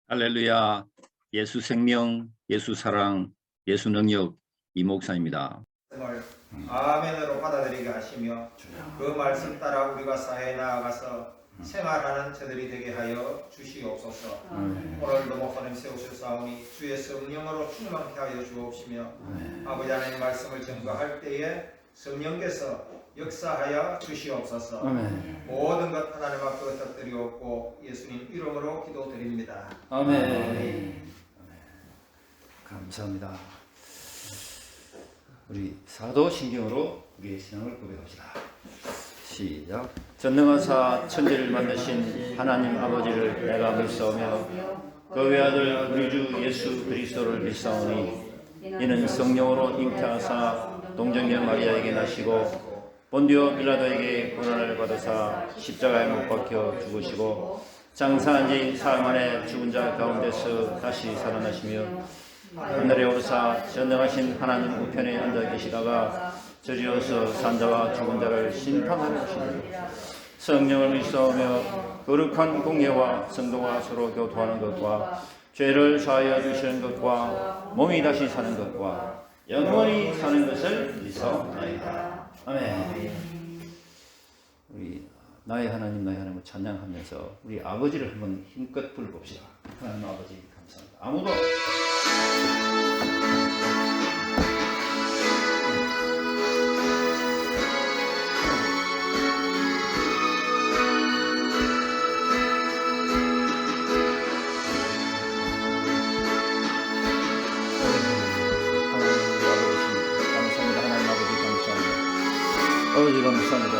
할렐루야. 예수 생명, 예수 사랑, 예수 능력 이 목사입니다. 아멘으로 받아들이게 하시며 그 말씀 따라 우리가 사회에 나아가서 생활하는 저들이 되게 하여 주시옵소서. 오늘도 목사님 세우셨사오니 주의 성령으로 충만케 하여 주옵시며 아버지 하나님 말씀을 전가할 때에 성령께서 역사하여 주시옵소서. 모든 것 하나님 앞에 부탁드리옵고 예수님 이름으로 기도드립니다. 아멘. 감사합니다. 우리 사도신경으로 우리의 신앙을 고백합시다. 시작. 전능하사 천지를 만드신 하나님 아버지를 내가 믿사오며 그 외아들 우리 주 예수 그리스도를 믿사오니 이는 성령으로 잉태하사 동정녀 마리아에게 나시고 본디오 빌라도에게 고난을 받으사 십자가에 못 박혀 죽으시고 장사한 지 사흘 만에 죽은 자 가운데서 다시 살아나시며 하늘에 오르사 전능하신 하나님 우편에 앉아 계시다가 저지어서 산자와 죽은 자를 심판하러 오시리라. 성령을 믿사오며 거룩한 공예와 성도가 서로 교통하는 것과 죄를 사하여 주시는 것과 몸이 다시 사는 것과 영원히 사는 것을 믿사옵나이다. 아멘. 우리 나의 하나님을 찬양하면서 우리 아버지를 한번 힘껏 불러봅시다. 하나님 아버지 감사합니다. 아무도 아버지 감사합니다.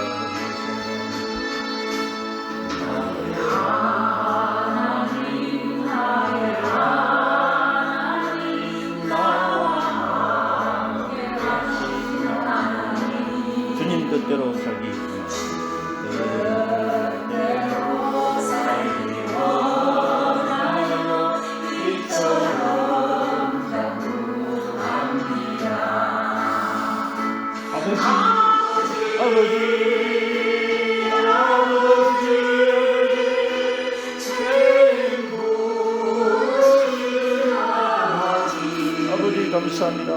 주님 뜻대로 살기 아버지 감사합니다.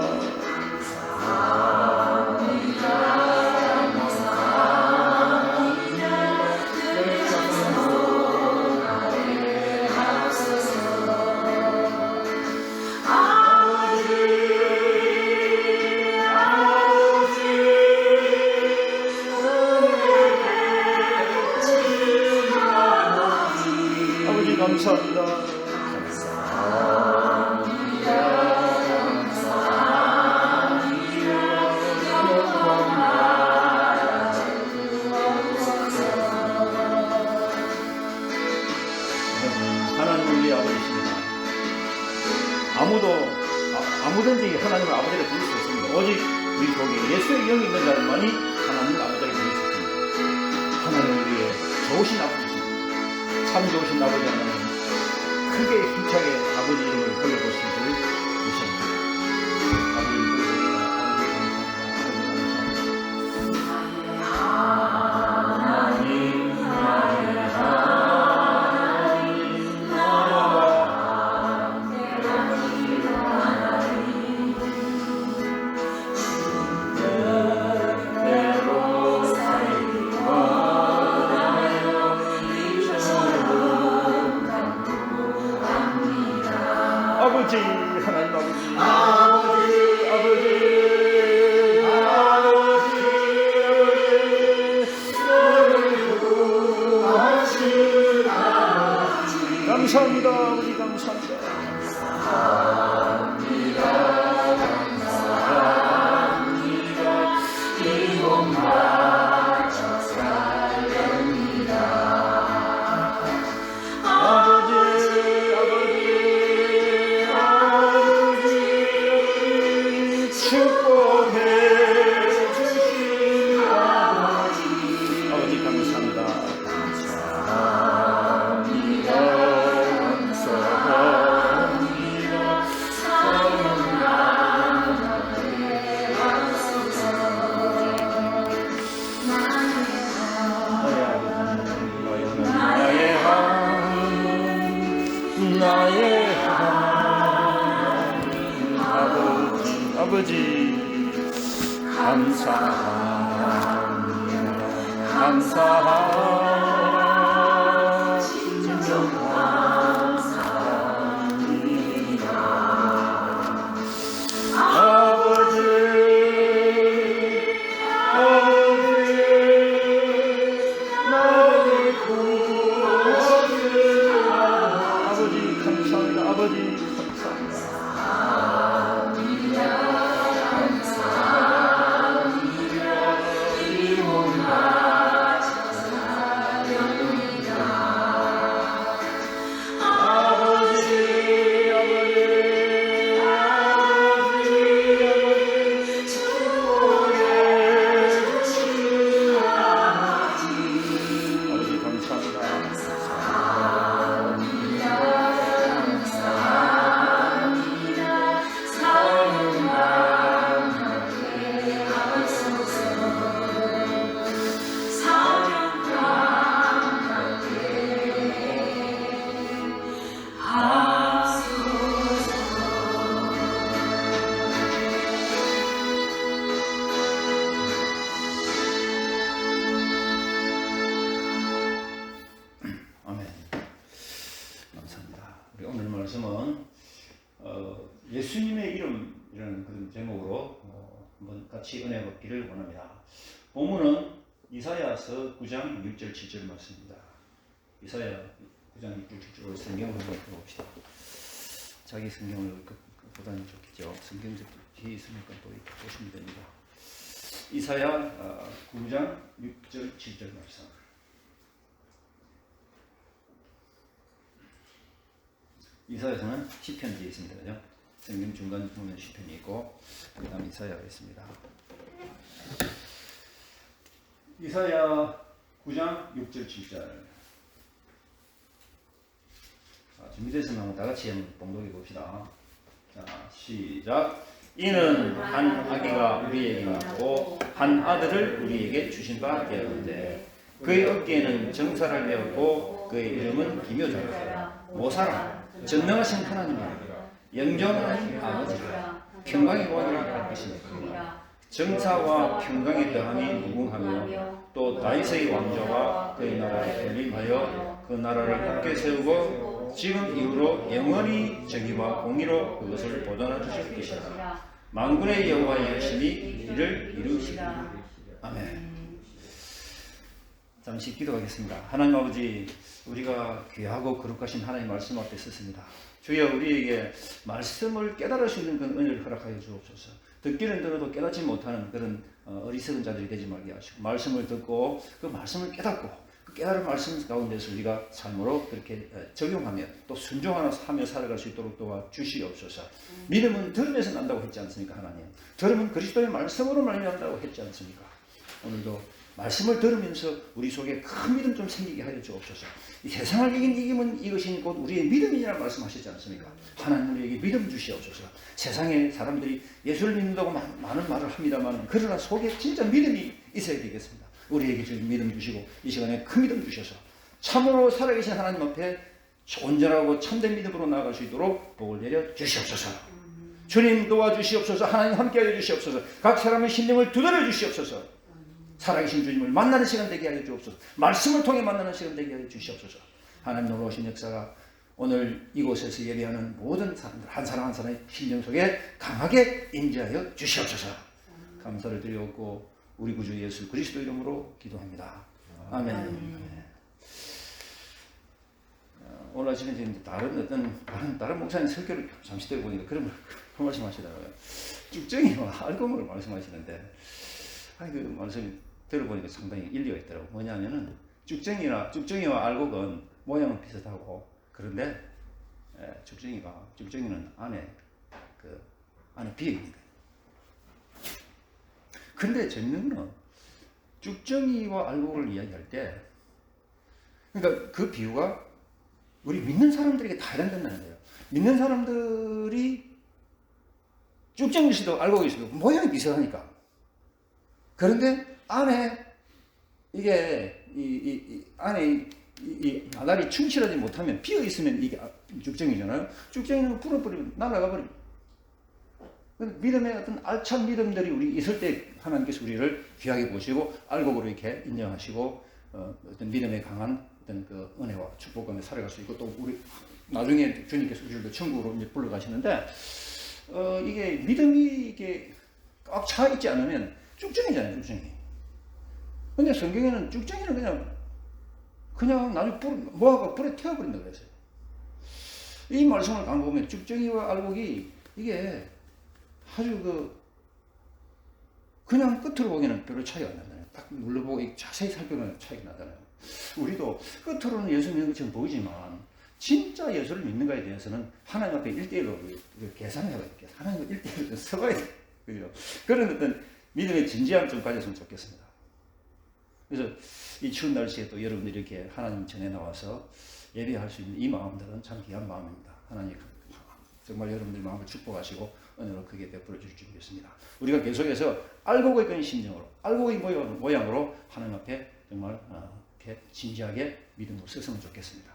아버지 감사합니다. 하나님 우리 아버지십니다. 아무든지 하나님을 아버지를 부를 수 없습니다. 오직 우리 속에 예수의 영이 있는 자들만이 하나님을 아버지를 부를 수 있습니다. 하나님 우리의 좋으신 아버지십니다. 참 좋으신 아버지 하나님 크게 힘차게 아버지 이름을 불러보신 줄 믿습니다. 아버지 이름을 부릅니다. 아버지 하나님 감사합니다. 아버지 감사합니다. 감사합니다. 감사합니다. 진정 감사합니다. 아버지 나를 구원하시는 아버지 감사합니다. 아버지 예수님의 이름이라는 그런 제목으로 한번 같이 은혜 받기를 원합니다. 본문은 이사야서 9장 6절 7절 말씀입니다. 이사야 9장 6절 7절 성경 한번 읽어봅시다. 자기 성경을 보다는 좋겠죠. 성경 뒤에 있으니까 또 이렇게 보시면 됩니다. 이사야 9장 6절 7절 말씀. 이사야서는 시편 뒤에 있습니다. 그죠? 성경 중간 보면 시편이 있고 그 다음 이사야가 있습니다. 이사야 9장 6절 7절. 준비되시면 한번 다 같이 한번 봉독해 봅시다. 자, 시작. 이는 한 아기가 우리에게 낳고 한 아들을 우리에게 주신 바 되었는데 그의 어깨에는 정사를 메었고 그의 이름은 기묘자라 모사라 전능하신 하나님이라 영존하신 아버지라 평강의 왕이라 할 것입니다. 정사와 평강의 더함이 무궁하며 또 다윗의 왕조와 그의 나라를 건립하여 그 나라를 굳게 세우고 지금 이후로 영원히 정의와 공의로 그것을 보존하 주실 것이라. 만군의 여호와의 열심히 이를 이루시리라. 아멘. 잠시 기도하겠습니다. 하나님 아버지, 우리가 귀하고 거룩하신 하나님 말씀 앞에 섰습니다. 주여, 우리에게 말씀을 깨달을 수 있는 그런 은혜를 허락하여 주옵소서. 듣기는 들어도 깨닫지 못하는 그런 어리석은 자들이 되지 말게 하시고, 말씀을 듣고 그 말씀을 깨닫고 그 깨달은 말씀 가운데서 우리가 삶으로 그렇게 적용하며 또 순종하며 살아갈 수 있도록 도와주시옵소서. 믿음은 들음에서 난다고 했지 않습니까? 하나님, 들음은 그리스도의 말씀으로 말미암는다고 했지 않습니까? 오늘도 말씀을 들으면서 우리 속에 큰 믿음 좀 생기게 하여 주옵소서. 이 세상을 이긴 이김은 이것이 곧 우리의 믿음이라고 말씀하시지 않습니까? 하나님, 우리에게 믿음 주시옵소서. 세상에 사람들이 예수를 믿는다고 많은 말을 합니다만, 그러나 속에 진짜 믿음이 있어야 되겠습니다. 우리에게 지금 믿음 주시고 이 시간에 큰 믿음 주셔서 참으로 살아계신 하나님 앞에 온전하고 참된 믿음으로 나아갈 수 있도록 복을 내려 주시옵소서. 주님 도와주시옵소서. 하나님 함께하여 주시옵소서. 각 사람의 심령을 두드려 주시옵소서. 살아계신 주님을 만나는 시간 되게 하여 주옵소서. 말씀을 통해 만나는 시간 되게 하여 주시옵소서. 하나님 놀라우신 역사가 오늘 이곳에서 예배하는 모든 사람들 한 사람 한 사람의 심령 속에 강하게 임재하여 주시옵소서. 감사를 드리옵고 우리 구주 예수 그리스도 이름으로 기도합니다. 아멘. 오늘 아침에 지금 다른 목사님 설교를 잠시 들어보니까 그런 말씀하시더라고요. 쭉정이와 알곡을 말씀하시는데, 그 말씀이 들어보니까 상당히 일리가 있더라고요. 뭐냐면은 쭉정이와 알곡은 모양은 비슷하고, 그런데 쭉정이는 안에 비어 있는 거예요. 근데 재밌는 거는 쭉정이와 알곡을 이야기할 때, 그러니까 그 비유가 우리 믿는 사람들에게 다 해당된다는 거예요. 믿는 사람들이 쭉정일 수도 알곡일 수도 모양이 비슷하니까. 그런데 안에 이게 안에 이 나달이 충실하지 못하면 비어 있으면 이게 쭉정이잖아요. 쭉정이는 불어버리면 날아가 버립니다. 믿음의 어떤 알찬 믿음들이 우리 있을 때 하나님께서 우리를 귀하게 보시고 알곡으로 이렇게 인정하시고 어떤 믿음에 강한 어떤 그 은혜와 축복 가운데 살아갈 수 있고 또 우리 나중에 주님께서 우리를 천국으로 이제 불러가시는데 이게 믿음이 이게 꽉 차 있지 않으면 쭉정이잖아요, 쭉정이. 근데 성경에는 쭉정이는 그냥 나중에 모아가 불에 태워버린다고 그랬어요. 이 말씀을 가만 보면 쭉정이와 알곡이 이게 아주 그냥 끝으로 보기에는 별로 차이가 안 나잖아요. 딱 눌러보고 자세히 살펴보면 차이가 나잖아요. 우리도 끝으로는 예수 믿는 것처럼 보이지만 진짜 예수를 믿는가에 대해서는 하나님 앞에 1대1로 계산을 해야 돼요. 하나님 앞에 1대1로 서가야 돼요. 그죠? 그런 어떤 믿음의 진지함 좀 가졌으면 좋겠습니다. 그래서 이 추운 날씨에 또 여러분들이 이렇게 하나님 전에 나와서 예배할 수 있는 이 마음들은 참 귀한 마음입니다. 하나님 정말 여러분들 마음을 축복하시고 은혜로 크게 베풀어 주실 줄 믿습니다. 우리가 계속해서 알고 있는 심정으로, 알고 있는 모양으로 하나님 앞에 정말 이렇게 진지하게 믿음으로 서으면 좋겠습니다.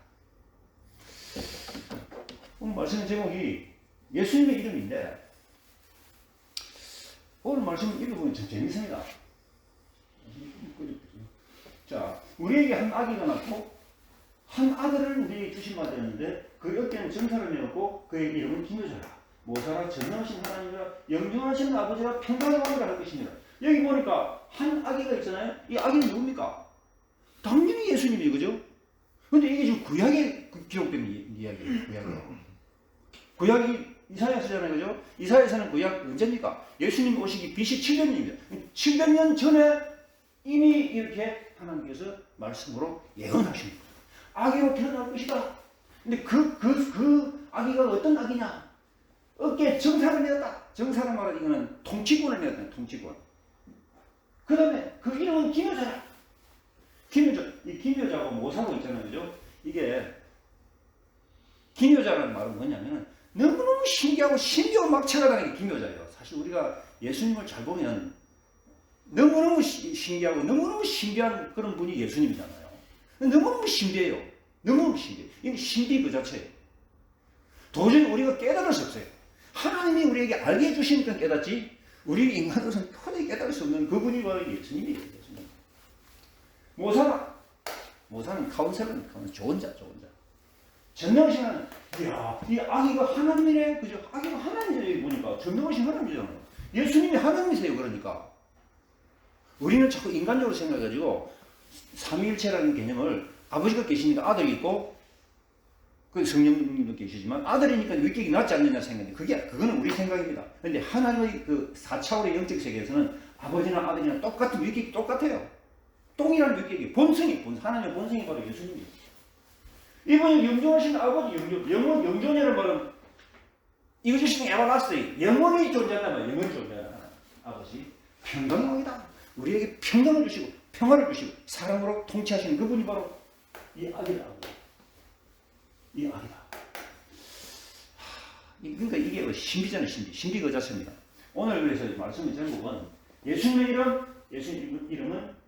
오늘 말씀 제목이 예수님의 이름인데 오늘 말씀 읽어보면 참 재밌습니다. 자, 우리에게 한 아기가 낳고 한 아들을 우리에게 주신 바 되었는데 그 어깨는 정사를 메었고 그의 이름은 기묘자라 모사라 전능하신 하나님이라 영존하신 아버지라 평강의 왕이라 할 것입니다. 여기 보니까 한 아기가 있잖아요. 이 아기는 누굽니까? 당연히 예수님이 그죠? 근데 이게 지금 구약에 기록된 이야기예요. 구약이 이사야서잖아요, 그죠? 이사야서는 구약 언제입니까? 예수님 오시기 BC 700년입니다. 700년 전에 이미 이렇게 하나님께서 말씀으로 예언하십니다. 아기로 태어날 것이다. 근데 그 아기가 어떤 아기냐? 어깨에 정사를 메었다. 정사를 말하는 이거는 통치권을 메었다. 통치권. 그 다음에 그 이름은 기묘자라. 이 기묘자가 모사로 있잖아요, 그죠? 이게 기묘자라는 말은 뭐냐면 너무너무 신기하고 신비하고 막 찾아가는 게 기묘자예요. 사실 우리가 예수님을 잘 보면 너무너무 신기하고 너무너무 신비한 그런 분이 예수님이잖아요. 너무너무 신비해요. 너무너무 신비해요. 이게 신비 그 자체예요. 도저히 우리가 깨달을 수 없어요. 하나님이 우리에게 알게 해주시니까 깨닫지 우리 인간으로서는 도저히 깨달을 수 없는 그분이 바로 예수님이에요. 예수님. 모사는 카운셀러는 좋은 자. 전능하신 이야, 이 아기가 하나님이네, 그죠? 아기가 하나님이세요. 여기 보니까 전능하신 하나님이잖아요. 예수님이 하나님이세요. 그러니까 우리는 자꾸 인간적으로 생각해가지고 삼위일체라는 개념을 아버지가 계시니까 아들이 있고 그 성령님도 계시지만 아들이니까 위격이 낫지 않느냐 생각인데 그거는 우리 생각입니다. 그런데 하나님의 그 4차원의 영적 세계에서는 아버지나 아들이나 똑같은 위격이 똑같아요. 똥이라는 위격이 하나님의 본성이 바로 예수님이에요. 이분이 영존하신 아버지, 영존이라는 말은 이것이 에버라스팅, 영원히 존재한단 말이에요. 영원히 존재하는 아버지. 평강의 왕이다. 우리에게 평강을 주시고 평화를 주시고 사랑으로 통치하시는 그분이 바로 이 아기다. 이 아기다. 그러니까 이게 신비잖아요. 신비 그 자체입니다. 오늘 그래서 말씀의 제목은 예수님의 이름은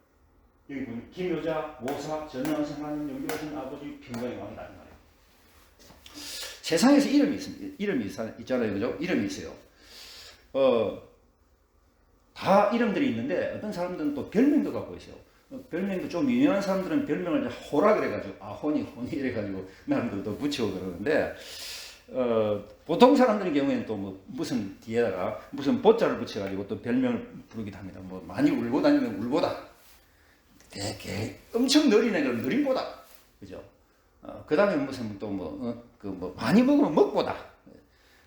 여기 보면 기묘자, 모사, 전능하신 하나님, 영존하신 아버지, 평강의 왕이다 이 말이에요. 세상에서 이름이 있습니다. 이름이 있잖아요, 그죠? 이름이 있어요. 다 이름들이 있는데 어떤 사람들은 또 별명도 갖고 있어요. 별명도 좀 유명한 사람들은 별명을 호라 그래가지고 호니 이래가지고 나름대로 붙이고 그러는데 보통 사람들의 경우에는 또 뭐 무슨 뒤에다가 무슨 보자를 붙여가지고 또 별명을 부르기도 합니다. 뭐 많이 울고 다니면 울보다. 되게 엄청 느린 애가 느림보다, 그죠? 그 다음에 무슨 또 많이 먹으면 먹보다,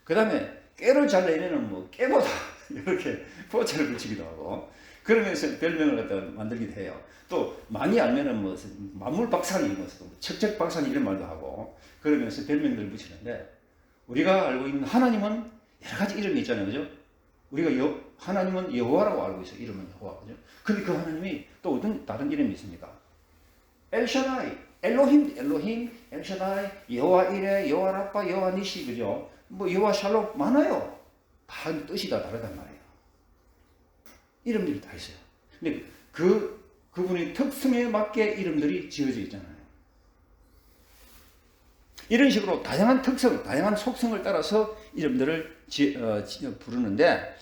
그 다음에 깨를 잘 내면은 뭐 깨보다 이렇게 포차를 붙이기도 하고 그러면서 별명을 갖다 만들기도 해요. 또 많이 알면은 뭐 만물박산이 척척박산이 이런 말도 하고 그러면서 별명들을 붙이는데 우리가 알고 있는 하나님은 여러 가지 이름이 있잖아요, 그죠? 우리가 하나님은 여호와라고 알고 있어요. 이름은 여호와, 그죠? 근데 그 하나님이 또 어떤 다른 이름이 있습니까? 엘샤다이, 엘로힘, 엘샤다이, 여호와 이레, 여호와 라파, 여호와 니시, 그죠? 뭐 여호와 샬롬 많아요. 다 뜻이 다 다르단 말이에요. 이름들이 다 있어요. 근데 그분의 특성에 맞게 이름들이 지어져 있잖아요. 이런 식으로 다양한 특성, 다양한 속성을 따라서 이름들을 부르는데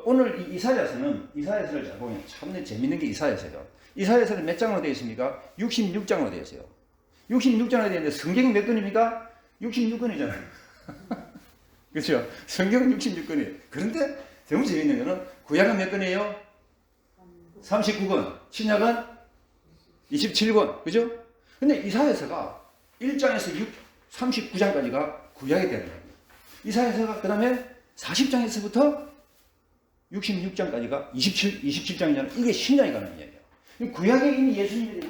오늘 이 이사야서를 잘 보면 참 재밌는 게 이사야서예요. 이사야서는 몇 장으로 되어 있습니까? 66장으로 되어 있어요. 66장으로 되어 있는데 성경이 몇 권입니까? 66권이잖아요. 그렇죠? 성경은 66권이에요. 그런데 너무 재밌는 거는 구약은 몇 권이에요? 39권. 신약은 27권. 그죠? 근데 이사야서가 1장에서 39장까지가 구약이 되는 거예요. 이사야서가 그 다음에 40장에서부터 66장까지가 27장이잖아요. 이게 신약에 관한 이야기예요. 구약에 이미 예수님의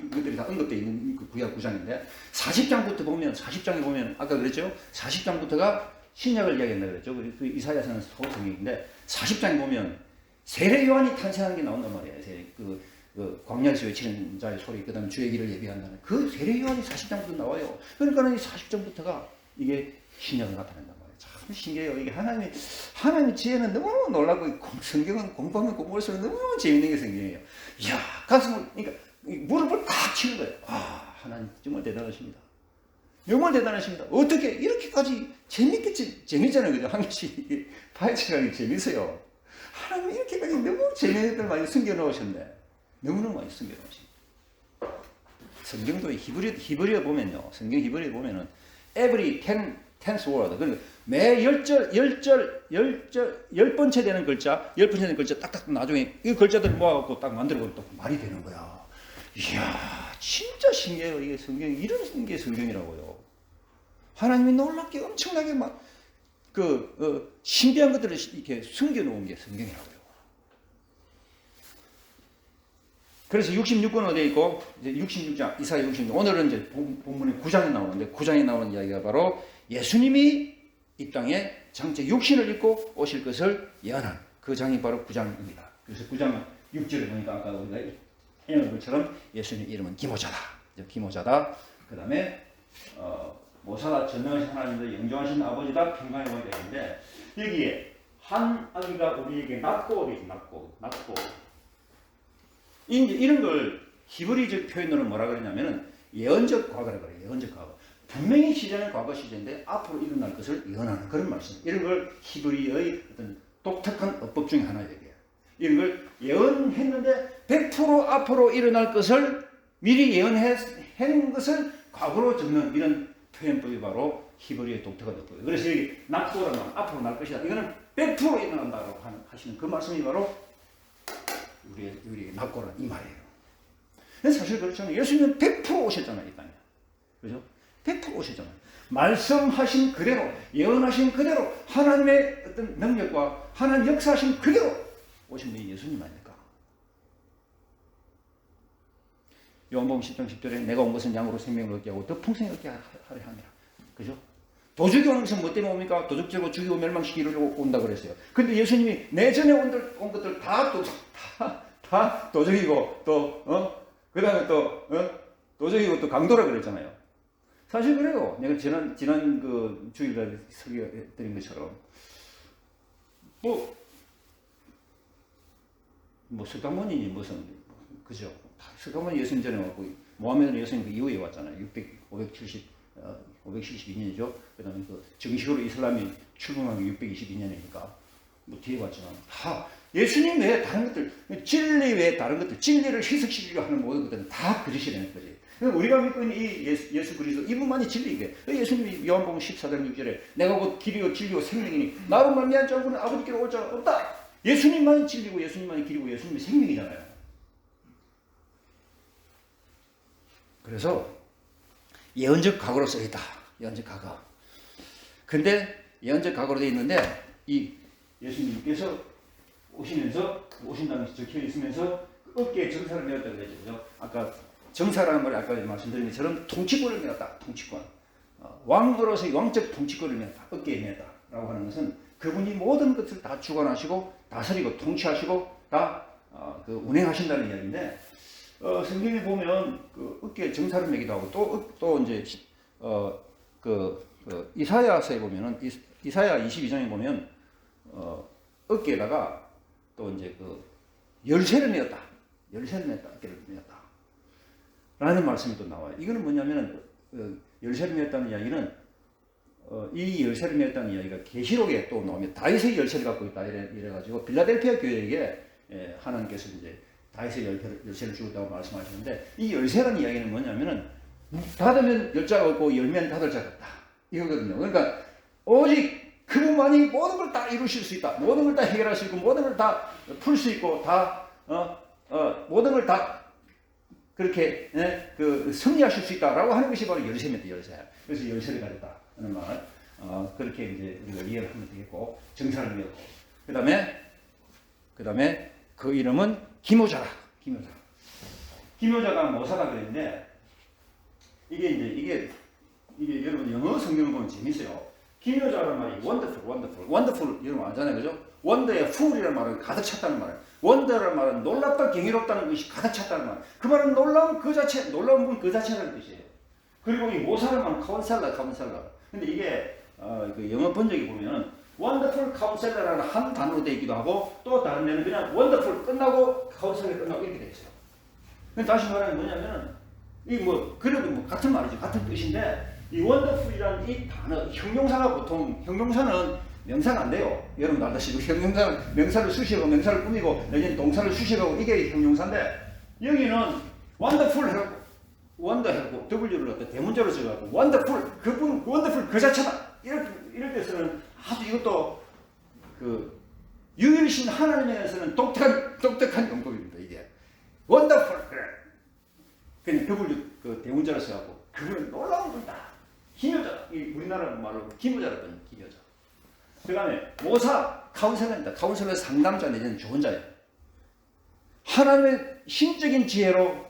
이것들이 다 언급되어 있는 그 구약 9장인데 40장부터 보면 40장에 보면 아까 그랬죠? 40장부터가 신약을 이야기한다 그랬죠. 그 이사야서는 소통인데 40장에 보면 세례 요한이 탄생하는 게 나온단 말이에요. 그 광야에서 외치는 자의 소리, 그 다음에 주의 길을 예비한다는 그 세례 요한이 40장부터 나와요. 그러니까 이 40장부터가 이게 신약을 나타낸단 말이에요. 참 신기해요. 이게 하나님의 지혜는 너무 놀랍고 성경은 공부하면 공부할수록 너무 재밌는 게 성경이에요. 이야, 가슴을, 그러니까 무릎을 탁 치는 거예요. 아, 하나님 정말 대단하십니다. 정말 대단하십니다. 어떻게 이렇게까지 재밌잖아요. 그죠? 한 개씩 파헤치는 게 재밌어요. 하나님 이렇게까지 너무 재미있는 것들 많이 숨겨놓으셨네. 너무너무 많이 숨겨놓으십니다. 성경도 히브리어 보면요. 성경 히브리어 보면은 every tense word. 그러니까 매 열 번째 되는 글자, 10번째 되는 글자 딱딱 나중에 이 글자들 모아갖고 딱 만들고 또 말이 되는 거야. 이야, 진짜 신기해요. 이게 성경이 이런 게 성경이라고요. 하나님이 놀랍게 엄청나게 막 신비한 것들을 이렇게 숨겨놓은 게 성경이라고요. 그래서 66권으로 되어 있고, 이제 66장, 이사야 66장, 오늘은 이제 본문에 9장이 나오는데, 9장에 나오는 이야기가 바로 예수님이 이 땅에 장차 육신을 입고 오실 것을 예언한 그 장이 바로 9장입니다. 그래서 9장 6절에 보니까 아까 우리가 해놓은 것처럼 예수님 이름은 기모자다. 기모자다. 그 다음에, 모사다 전능하신 하나님도 영존하신 아버지다. 평강의 왕이 되는데, 여기에 한 아기가 우리에게 낳고. 이런 걸 히브리적 표현으로 뭐라 그러냐면은 예언적 과거라 그래요. 예언적 과거. 분명히 시제는 과거 시제인데 앞으로 일어날 것을 예언하는 그런 말씀. 이런 걸 히브리의 어떤 독특한 어법 중에 하나예요. 이런 걸 예언했는데 100% 앞으로 일어날 것을 미리 예언한 것을 과거로 적는 이런 표현법이 바로 히브리의 독특한 어법이에요. 그래서 여기 낙도라는 앞으로 날 것이다. 이거는 100% 일어난다고 하시는 그 말씀이 바로 우리의 낙고란 이 말이에요. 사실 그렇잖아요. 예수님은 100% 오셨잖아요. 이 땅에. 그죠? 100% 오셨잖아요. 말씀하신 그대로, 예언하신 그대로, 하나님의 어떤 능력과 하나님 역사하신 그대로 오신 분이 예수님 아닙니까? 요한복음 10장 10절에 내가 온 것은 양으로 생명을 얻게 하고 더 풍성히 얻게 하려 함이라. 그죠? 도적이 오는 것은 뭐 때문에 옵니까? 도적질고 죽이고 멸망시키려고 온다 그랬어요. 근데 예수님이 내전에 온 것들 다 도적이고 그 다음에 도적이고 또 강도라 그랬잖아요. 사실 그래요. 내가 지난 그 주일날 설교드린 것처럼 석가모니 무슨 그죠? 석가모니 예수님 전에 왔고 모하메드는 예수님 그 이후에 왔잖아요. 572년이죠. 그 다음에 그 정식으로 이슬람이 출범한 게 622년이니까 뭐 뒤에 왔지만 다 예수님 외에 다른 것들, 진리 외에 다른 것들, 진리를 희석시키려 하는 모든 것들은 다 거짓이라는 거지. 우리가 믿고 있는 이 예수 그리스도 이분만이 진리이게. 예수님이 요한복음 14장 6절에 내가 곧 길이요 진리요 생명이니 나로 말미암지 않고는 아버지께로 올 자가 없다. 예수님만이 진리고 예수님만이 길이고 예수님이 생명이잖아요. 그래서 예언적 각오로 써있다. 예언적 각오. 근데 예언적 각오로 되어 있는데 이 예수님께서 오신다는 적혀 있으면서 어깨에 정사를 메었다고 그랬죠. 아까 정사라는 말이 아까 말씀드린 것처럼 통치권을 메었다. 통치권. 왕으로서의 왕적 통치권을 메었다. 어깨에 메었다. 라고 하는 것은 그분이 모든 것을 다 주관하시고 다스리고 통치하시고 다 운행하신다는 이야기인데 성경에 보면 그 어깨에 정사를 메기도 하고 또 이제 이사야서에 보면은 이사야 22장에 보면 어깨에다가 또 이제 열쇠를 메었다. 열쇠를 메었다. 어깨를 메었다. 라는 말씀이 또 나와요. 이거는 뭐냐면은 열쇠를 맺었다는 이야기는 이 열쇠를 맺었다는 이야기가 계시록에 또 나오면 다윗의 열쇠를 갖고 있다 이래가지고 빌라델피아 교회에게 하나님께서 이제 다윗의 열쇠를 주었다고 말씀하시는데 이 열쇠라는 이야기는 뭐냐면은 닫으면 열자가 없고 열면 닫을 자가 없다 이거거든요. 그러니까 오직 그분만이 모든 걸 다 이루실 수 있다. 모든 걸 다 해결할 수 있고 모든 걸 다 풀 수 있고 다 모든 걸 다 그렇게 승리하실 수 있다라고 하는 것이 바로 열쇠입니다. 열쇠. 그래서 열쇠를 가졌다 하는 말. 그렇게 이제 우리가 이해를 하면 되겠고 정사를 외웠고 그다음에 그 이름은 기묘자라. 기묘자가 모사다 그랬는데 이게 여러분 영어 성경을 보면 재밌어요. 기묘자라는 말이 wonderful 여러분 알잖아요, 그죠? 원더의 full이라는 말은 가득 찼다는 말이에요. 원더라는 말은 놀랍다, 경이롭다는 것이 가득 찼다는 말. 그 말은 놀라운 분 그 자체라는 뜻이에요. 그리고 이 모사라는 말은 카운셀러. 근데 이게 그 영어 번역에 보면은 wonderful counselor라는 한 단어로 되어 있기도 하고 또 다른 데는 그냥 wonderful 끝나고 counselor 끝나고 이렇게 되어 있어요. 근데 다시 말하면 뭐냐면은 이 그래도 같은 말이죠. 같은 뜻인데 이 wonderful이라는 이 단어 형용사가 보통 형용사는 명사가 안 돼요. 여러분 알다시피 형용사는 명사를 수식하고 명사를 꾸미고 여기는 동사를 수식하고 이게 형용사인데 여기는 wonderful 해갖고 wonder 해갖고 W를 갖다 대문자로 써갖고 wonderful 그분 wonderful 그 자체다 이럴 때 쓰는 아주 이것도 그 유일신 하나님에서는 독특한 용법입니다. 이게 wonderful 그래 그냥 W 그 대문자로 써갖고 그분은 놀라운 분이다. 기묘자 우리나라 말로 기묘자라더니 기묘자. 그 다음에 모사 카운셀러입니다. 카운셀러 상담자 내지는 조언자예요. 하나님의 신적인 지혜로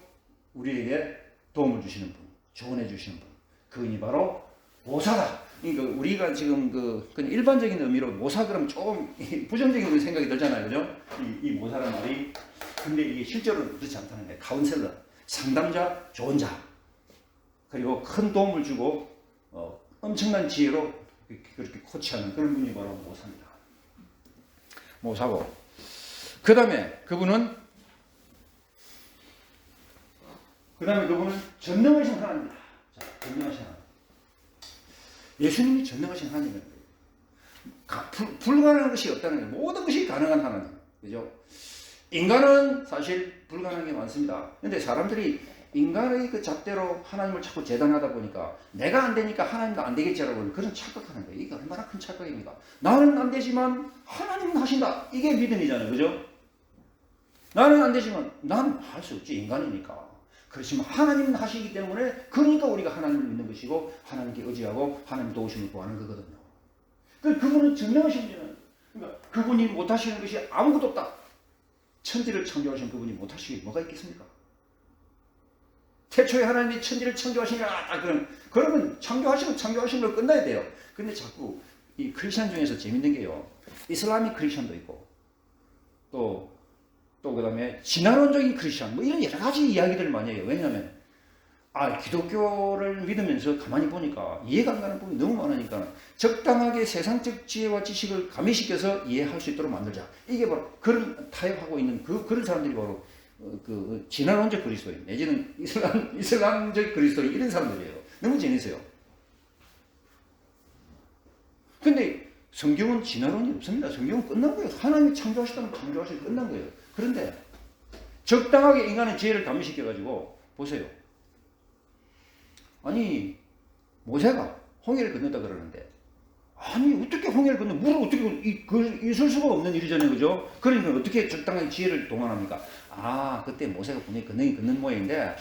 우리에게 도움을 주시는 분, 조언해 주시는 분. 그분이 바로 모사다. 그러니까 우리가 지금 그냥 일반적인 의미로 모사 그러면 조금 부정적인 생각이 들잖아요, 그죠? 이 모사라는 말이. 근데 이게 실제로 그렇지 않다는 거예요. 카운셀러, 상담자, 조언자. 그리고 큰 도움을 주고 엄청난 지혜로 그렇게 코치하는 그런 분이 바로 모사입니다. 모사고. 그 다음에 그분은 전능하신 하나님입니다. 자, 전능하신 하나님. 예수님이 전능하신 하나님입니다. 불가능한 것이 없다는 거예요. 모든 것이 가능한 하나님. 그죠? 인간은 사실 불가능한 게 많습니다. 근데 사람들이 인간의 그 잣대로 하나님을 자꾸 재단하다 보니까 내가 안 되니까 하나님도 안 되겠지라고 그런 착각하는 거예요. 이게 얼마나 큰 착각입니까? 나는 안 되지만 하나님은 하신다. 이게 믿음이잖아요. 그죠? 나는 안 되지만 난 할 수 없지. 인간이니까. 그렇지만 하나님은 하시기 때문에 그러니까 우리가 하나님을 믿는 것이고 하나님께 의지하고 하나님 도우심을 구하는 거거든요. 그분은 전능하신 분이에요. 그러니까 그분이 못하시는 것이 아무것도 없다. 천지를 창조하신 그분이 못하시기 뭐가 있겠습니까? 태초에 하나님이 천지를 창조하시니까 그러면 창조하신 걸 끝나야 돼요. 근데 자꾸 이 크리스천 중에서 재밌는 게요. 이슬람이 크리스천도 있고 또 그다음에 진화론적인 크리스천 뭐 이런 여러 가지 이야기들을 많이 해요. 왜냐하면 기독교를 믿으면서 가만히 보니까 이해가 안 가는 부분이 너무 많으니까 적당하게 세상적 지혜와 지식을 가미시켜서 이해할 수 있도록 만들자. 이게 바로 그런 타협하고 있는 그런 사람들이 바로 그 진화론적 그리스도인 내지는 이슬람적 그리스도인 이런 사람들이에요. 너무 재밌어요. 근데 성경은 진화론이 없습니다. 성경은 끝난 거예요. 하나님이 창조하셨다면 창조하시고 끝난 거예요. 그런데 적당하게 인간의 지혜를 가미시켜가지고 보세요. 아니 모세가 홍해를 건넜다 그러는데 아니 어떻게 홍해를 건너 물을 어떻게 있을 수가 없는 일이잖아요, 그죠? 그러니까 어떻게 적당하게 지혜를 동원합니까? 그때 모세가 분명히 건넌 모양인데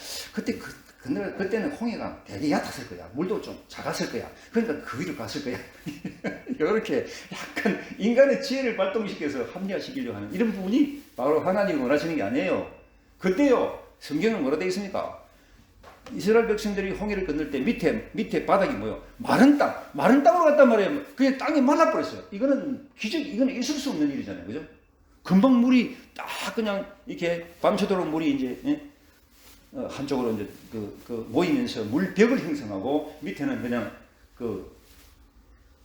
그때는 홍해가 되게 얕았을 거야. 물도 좀 작았을 거야. 그러니까 그 위로 갔을 거야. 이렇게 약간 인간의 지혜를 발동시켜서 합리화시키려고 하는 이런 부분이 바로 하나님이 원하시는 게 아니에요. 그때요 성경은 뭐라 되어 있습니까? 이스라엘 백성들이 홍해를 건널 때 밑에 바닥이 뭐예요? 마른 땅으로 갔단 말이에요. 그냥 땅이 말라버렸어요. 이거는 이거는 있을 수 없는 일이잖아요, 그죠? 금방 물이 딱 그냥 이렇게 밤새도록 물이 이제 한쪽으로 이제 모이면서 물벽을 형성하고 밑에는 그냥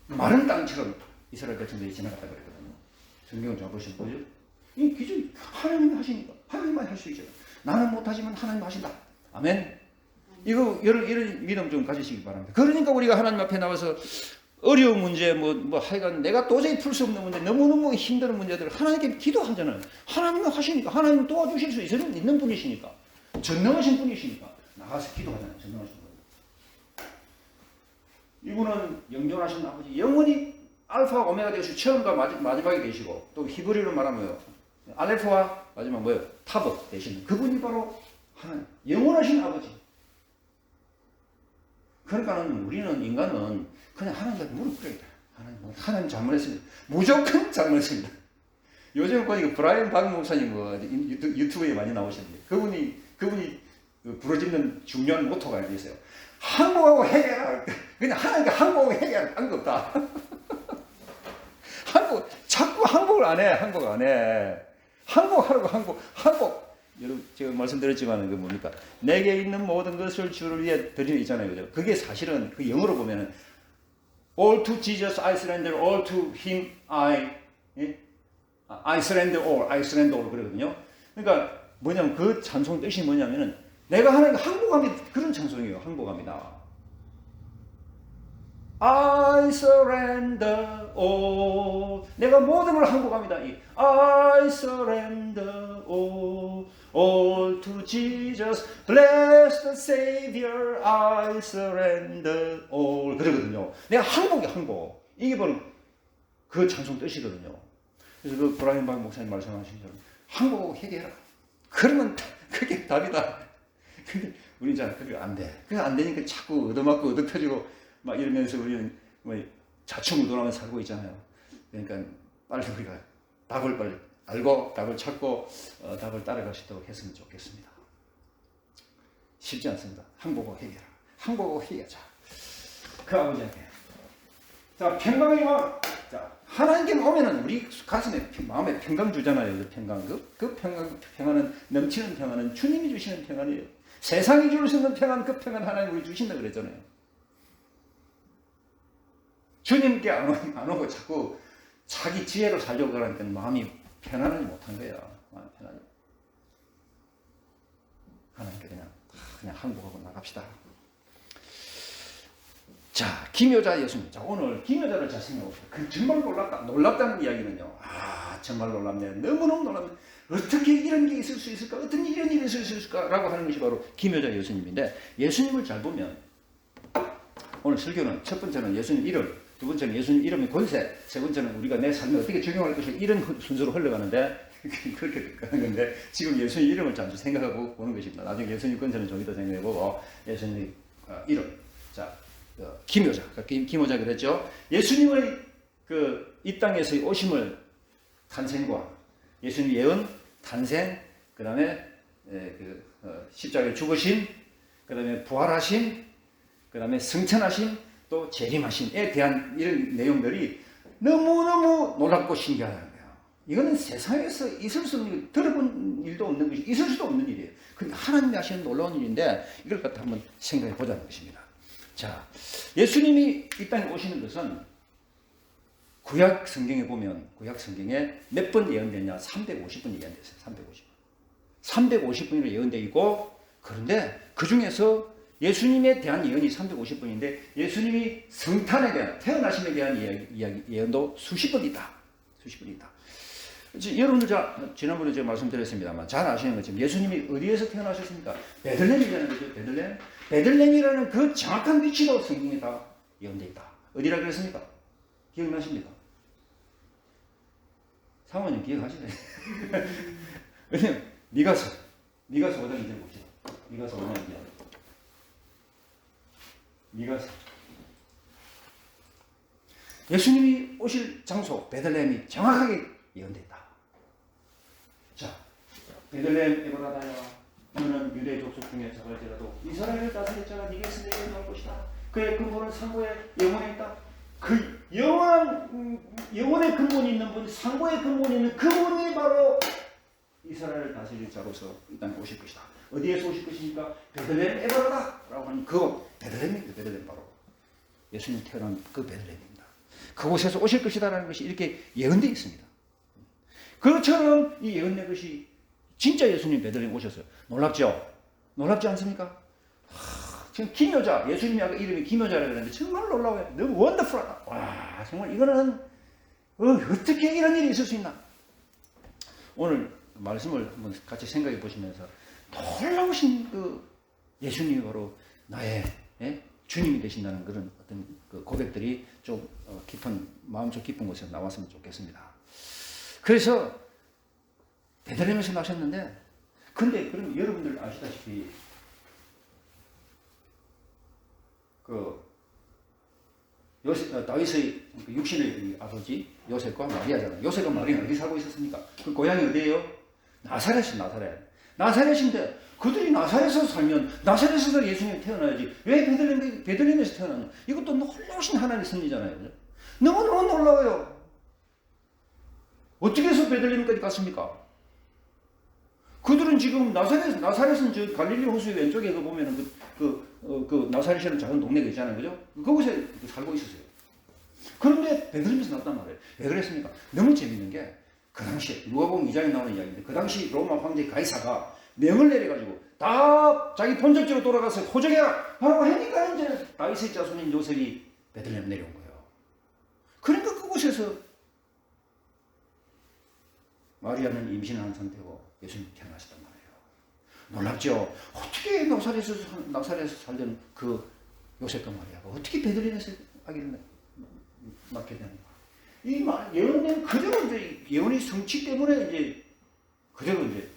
마른 땅처럼 이스라엘 백성들이 지나갔다 그랬거든요. 성경을 잘 보시면 보죠. 이 기준이 하나님이 하시니까 하나님만 할 수 있죠. 나는 못하지만 하나님 하신다. 아멘. 이거 이런 믿음 좀 가지시기 바랍니다. 그러니까 우리가 하나님 앞에 나와서 어려운 문제 뭐 하여간 내가 도저히 풀 수 없는 문제, 너무너무 힘든 문제들 하나님께 기도하잖아요. 하나님은 하시니까, 하나님은 도와주실 수 있는 분이시니까, 전능하신 분이시니까 나가서 기도하잖아요. 전능하신 분. 이분은 영존하신 아버지, 영원히 알파와 오메가 되시고 처음과 마지막이 되시고, 또 히브리로 말하면 알레프와 마지막 뭐예요? 타브 되시는 그분이 바로 하나님, 영원하신 아버지. 그러니까는 우리는 인간은 그냥 하나님한테 무릎 꿇어야 돼. 하나님 잘못했습니다. 무조건 잘못했습니다. 요즘 보니까 브라이언 박 목사님 유튜브에 많이 나오시는데 그분이 부러지는 중요한 모토가 있어요. 항복하고 회개하라. 그냥 하나님께 항복하고 회개하라. 딴 거 없다. 자꾸 항복을 안 해. 항복하라고 항복. 여러분 제가 말씀드렸지만 그 뭡니까? 내게 있는 모든 것을 주를 위해 드리는 있잖아요. 그죠? 그게 사실은 그 영어로 보면은 all to Jesus I surrender, all to him I surrender all 그러거든요. 그러니까 뭐냐면 그 찬송 뜻이 뭐냐면은 내가 하나님께 항복함이 그런 찬송이에요. 항복합니다. I surrender all. 내가 모든 걸 항복합니다. I surrender all to Jesus, blessed Savior, I surrender all. 그러거든요. 내가 항복. 이게 바로 그 찬송 뜻이거든요. 그래서 그 브라이언 박 목사님 말씀하신 대로 항복하고 회개해라. 그러면 그게 답이다. 근데 우리는 잘 그게 안 돼. 그게 안 되니까 자꾸 얻어맞고 얻어펴지고 막 이러면서 우리는 뭐 자충우돌하면서 살고 있잖아요. 그러니까 빨리 우리가 답을 빨리 알고 답을 찾고 답을 따라갈 수 있도록 했으면 좋겠습니다. 쉽지 않습니다. 항복하고 회개하라. 항복하고 회개하자. 그 아버지한테. 자, 평강의 마음. 자, 하나님께 오면은 우리 가슴에 마음에 평강 주잖아요. 그 평강. 그 평안은 넘치는 평안은 주님이 주시는 평안이에요. 세상이 줄 수 있는 평안, 그 평안 하나님 우리 주신다 그랬잖아요. 주님께 안 오고 자꾸 자기 지혜로 살려고 그러니까 마음이 편안하지 못한 거야. 마음이 편안해. 하나님께 그냥 항복하고 나갑시다. 자, 김여자 예수님. 자, 오늘 김여자를 잘 생각해봅시다. 그 정말 놀랍다는 이야기는요. 정말 놀랍네. 너무너무 놀랍네. 어떻게 이런 게 있을 수 있을까? 어떤 이런 일이 있을 수 있을까? 라고 하는 것이 바로 김여자 예수님인데, 예수님을 잘 보면 오늘 설교는 첫 번째는 예수님 이름, 두 번째는 예수님 이름의 권세, 세 번째는 우리가 내 삶에 어떻게 적용할 것을 이런 순서로 흘러가는데 그렇게 가는 건데 지금 예수님 이름을 잠시 생각하고 보는 것입니다. 나중에 예수님 권세는 좀 이따 생각해보고 예수님 이름. 자, 김여자. 김여자 그랬죠. 예수님의 이 땅에서의 오심을 탄생과 예수님 예언, 탄생, 그 다음에 십자가에 죽으심, 그 다음에 부활하심, 그 다음에 승천하심, 또 재림하심에 대한 이런 내용들이 너무너무 놀랍고 신기하다는 거예요. 이거는 세상에서 있을 수 없는, 들어본 일도 없는 것이, 있을 수도 없는 일이에요. 근데 하나님이 하시는 놀라운 일인데 이걸 갖다 한번 생각해 보자는 것입니다. 자, 예수님이 이 땅에 오시는 것은 구약 성경에 보면 구약 성경에 몇 번 예언됐냐? 350번 예언됐어요. 350번이나 예언되어 있고, 그런데 그 중에서 예수님에 대한 예언이 350번인데 예수님이 성탄에 대한, 태어나심에 대한 예언도 수십 번 있다. 여러분들 지난번에 제가 말씀드렸습니다만 잘 아시는 것처럼 예수님이 어디에서 태어나셨습니까? 베들레헴이라는 거죠. 베들레헴이라는 그 정확한 위치도 성경에 다 예언되어 있다. 어디라 그랬습니까? 기억나십니까? 사모님 기억하시네. 왜냐면 미가서 5장 2절 봅시다. 미가서 5장 2절. 미가서. 예수님이 오실 장소 베들레헴이 정확하게 예언됐다. 자, 베들레헴 에브라다야, 너는 유대 족속 중에 작을지라도 이스라엘을 다스릴 자가 네게 있으리라 나올 것이다. 그의 근본은 상고의 영혼에 있다. 그 영혼의 근본이 있는 분, 상고의 근본이 있는 그분이 바로 이스라엘을 다스릴 자로서 이 땅에 오실 것이다. 어디에서 오실 것입니까? 베들레헴 에브라다라고 하는 그 베들레헴입니다. 베들레헴 바로 예수님 태어난 그 베들레헴입니다. 그곳에서 오실 것이다라는 것이 이렇게 예언되어 있습니다. 그처럼 이 예언된 것이 진짜 예수님 베들레헴 오셨어요. 놀랍죠? 놀랍지 않습니까? 지금 기묘자, 예수님이 아까 이름이 기묘자라고 그랬는데 정말 놀라워요. 너무 원더풀하다. 와, 정말 이거는 어떻게 이런 일이 있을 수 있나? 오늘 말씀을 한번 같이 생각해 보시면서 놀라우신 그 예수님이 바로 나의 주님이 되신다는 그런 어떤 그 고백들이 좀 깊은 마음속 깊은 곳에서 나왔으면 좋겠습니다. 그래서 베들레헴에서 나셨는데, 근데 그럼 여러분들 아시다시피 그 다윗의 육신의 아버지 요셉과 마리아잖아요. 요셉과 마리아는 어디 살고 있었습니까? 그 고향이 어디예요? 나사렛. 나사렛인데 그들이 나사렛에서 살면 나사렛에서 예수님이 태어나야지 왜 베들레헴에서 태어나냐? 이것도 놀라우신 하나님의 섭리잖아요. 너무너무 놀라워요. 어떻게 해서 베들레헴까지 갔습니까? 그들은 지금 나사렛은 저 갈릴리 호수 왼쪽에 그 보면은 그 나사렛이라는 작은 동네가 있잖아요, 그죠? 그곳에 살고 있었어요. 그런데 베들레헴에서 났단 말이에요. 왜 그랬습니까? 너무 재밌는 게 그 당시에 누가복음 2장에 나오는 이야기인데 그 당시 로마 황제 가이사가 명을 내려가지고 다 자기 본적지로 돌아가서 호적해라 하라고 하니까 이제 다윗의 자손인 요셉이 베들레헴 내려온 거예요. 그러니까 그곳에서 마리아는 임신한 상태고 예수님이 태어나셨단 말이에요. 놀랍죠? 어떻게 나사렛에서 살던 그 요셉과 마리아가 어떻게 베들레헴에서 아기를 낳게 되는가? 이 예언된 그대로 이제 예언의 성취 때문에 이제 그대로 이제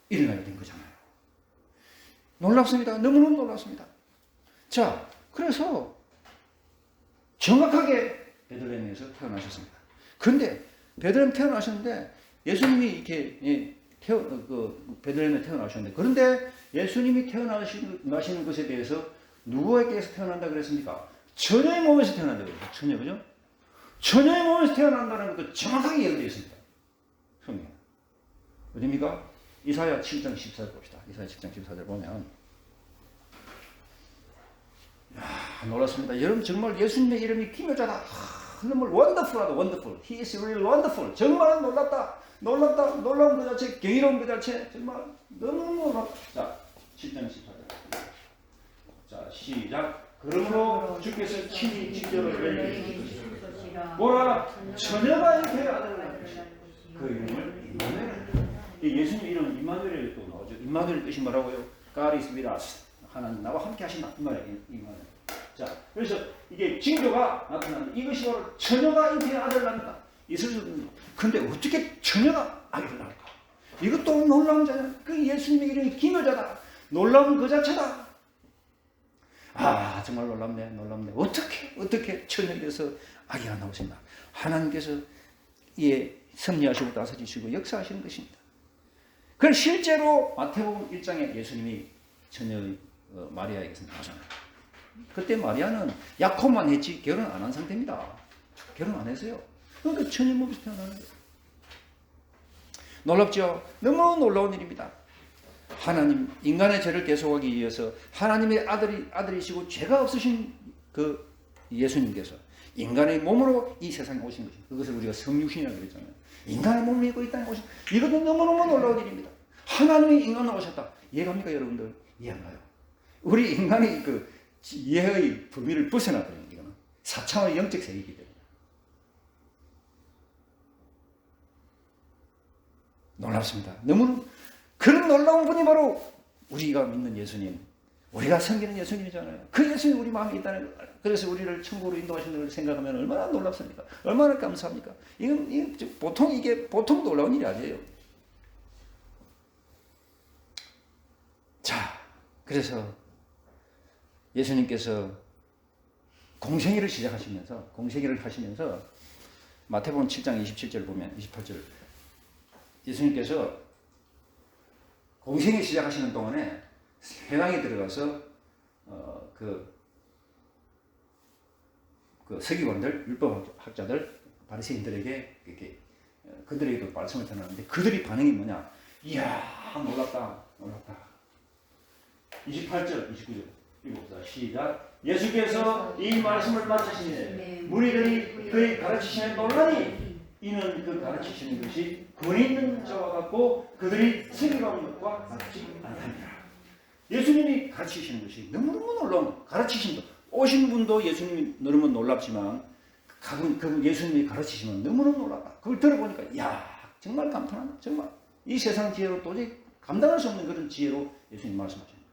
일어나게 된 거잖아요. 놀랍습니다. 너무너무 놀랍습니다. 자, 그래서 정확하게 베들레헴에서 태어나셨습니다. 그런데 베들레헴 태어나셨는데 예수님이 이렇게 베들레헴에 태어나셨는데, 그런데 예수님이 태어나시는 것에 대해서 누구에게서 태어난다 그랬습니까? 처녀의 몸에서 태어난다고 그랬죠. 처녀, 그죠? 처녀의 몸에서 태어난다는 것도 정확하게 예언되어 있습니다. 성경. 어디입니까? 이사야 7장 14절 봅시다. 이사야 7장 14절 보면, 놀랐습니다. 여러분 정말 예수님의 이름이 기묘자다. 정말 원더풀하다. 원더풀. He is really wonderful. 정말 놀랍다. 놀라운 그 자체, 경이로운 그 자체, 정말 너무 놀랍다. 자, 7장 14절. 자, 시작. 그러므로 주께서 친히 직접을 내리시는 보라, 처녀가 이렇게 아들을 낳으시니 그 이름을 임마누엘. 예수님 이름은 임마누엘이 또 나오죠. 임마누엘 뜻이 뭐라고요? God is with us. 하나님 나와 함께 하신다. 이 말이에요. 임마누엘. 자, 그래서 이게 징조가 나타나는 이것이 바로 처녀가 잉태의 아들을 낳는다. 있을. 근데 어떻게 처녀가 아기를 낳을까? 이것도 놀라운 자냐? 그 예수님의 이름이 기묘자다. 놀라운 그 자체다. 정말 놀랍네. 어떻게 처녀에서 아기가 나오신다. 하나님께서 섭리하시고 다스리시고 역사하시는 것입니다. 그럼 실제로 마태복음 1장에 예수님이 처녀 마리아에게서 나오잖아요. 그때 마리아는 약혼만 했지 결혼 안 한 상태입니다. 결혼 안 했어요. 그러니까 처녀 몸에서 태어나는 거예요. 놀랍죠? 너무 놀라운 일입니다. 하나님, 인간의 죄를 대속하기 위해서 하나님의 아들이시고 죄가 없으신 그 예수님께서 인간의 몸으로 이 세상에 오신 것입니다. 그것을 우리가 성육신이라고 그랬잖아요. 인간의 몸을 입고 이 땅에 오신, 이것은 너무너무 놀라운 일입니다. 하나님이 인간으로 오셨다. 이해갑니까, 여러분들? 이해 안 가요? 우리 인간이 그 이해의 범위를 벗어나버리는 이거는 4차원의 영적 세계이기 때문에. 놀랍습니다. 너무 그런 놀라운 분이 바로 우리가 믿는 예수님, 우리가 섬기는 예수님이잖아요. 그 예수님이 우리 마음에 있다는 거예요. 그래서 우리를 천국으로 인도하시는 걸 생각하면 얼마나 놀랍습니까? 얼마나 감사합니까? 이게 보통 놀라운 일이 아니에요. 자, 그래서 예수님께서 공생애를 하시면서 마태복음 7장 27절 보면 28절 예수님께서 공생애 시작하시는 동안에 회당에 들어가서 그 서기관들, 율법학자들, 바리새인들에게 이렇게 그들에게도 말씀을 전하는데 그들이 반응이 뭐냐? 이야, 놀랍다. 28절, 29절 읽어보자. 시작. 예수께서 이 말씀을 마치시니 무리들이 그의 가르치심에 놀라니 이는 그 가르치시는 것이 권위 있는 자와 같고 그들이 서기관과 같지 않다니라. 예수님이 가르치시는 것이 너무너무 놀라운 거예요. 가르치신 분, 오신 분도 예수님이 너무 놀랍지만 그분 예수님이 가르치시면 너무너무 놀랍다. 그걸 들어보니까 야 정말 감탄한다. 정말 이 세상 지혜로 도저히 감당할 수 없는 그런 지혜로 예수님 말씀하십니다.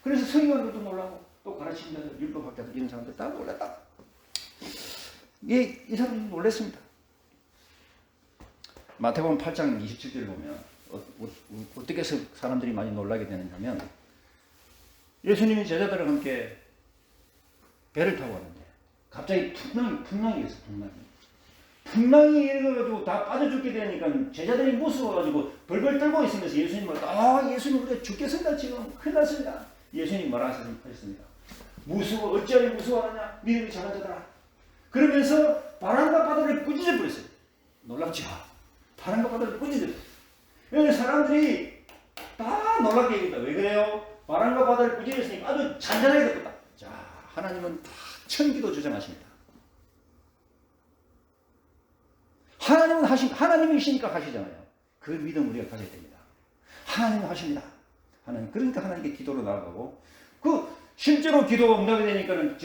그래서 서기관들도 놀라고 또 가르치는 자들, 율법학자들 이런 사람들 다 놀랐다. 이 사람이 놀랐습니다. 마태복음 8장 27절을 보면 어떻게 해서 사람들이 많이 놀라게 되느냐면 예수님이 제자들과 함께 배를 타고 왔는데 갑자기 풍랑이 있어. 풍랑이 일어나가지고 다 빠져 죽게 되니까 제자들이 무서워가지고 벌벌 떨고 있으면서 예수님을 예수님 우리가 죽겠습니다. 지금 큰일 났습니다. 예수님 말하셨습니다. 어찌하여 무서워하느냐? 믿음이 작은 자들아. 그러면서 바람과 바다를 꾸짖어 버렸어요. 놀랍죠? 바람과 바다를 꾸짖어 버렸어요. 사람들이 다 놀랍게 얘기합니다. 왜 그래요? 바람과 바다를 꾸짖었으니까 아주 잔잔하게 됐다. 자, 하나님은 다 천기도 주장하십니다. 하나님이시니까 하시잖아요. 그 믿음 우리가 가져야 됩니다. 하나님은 하십니다. 그러니까 하나님께 기도로 나아가고, 실제로 기도가 응답이 되니까는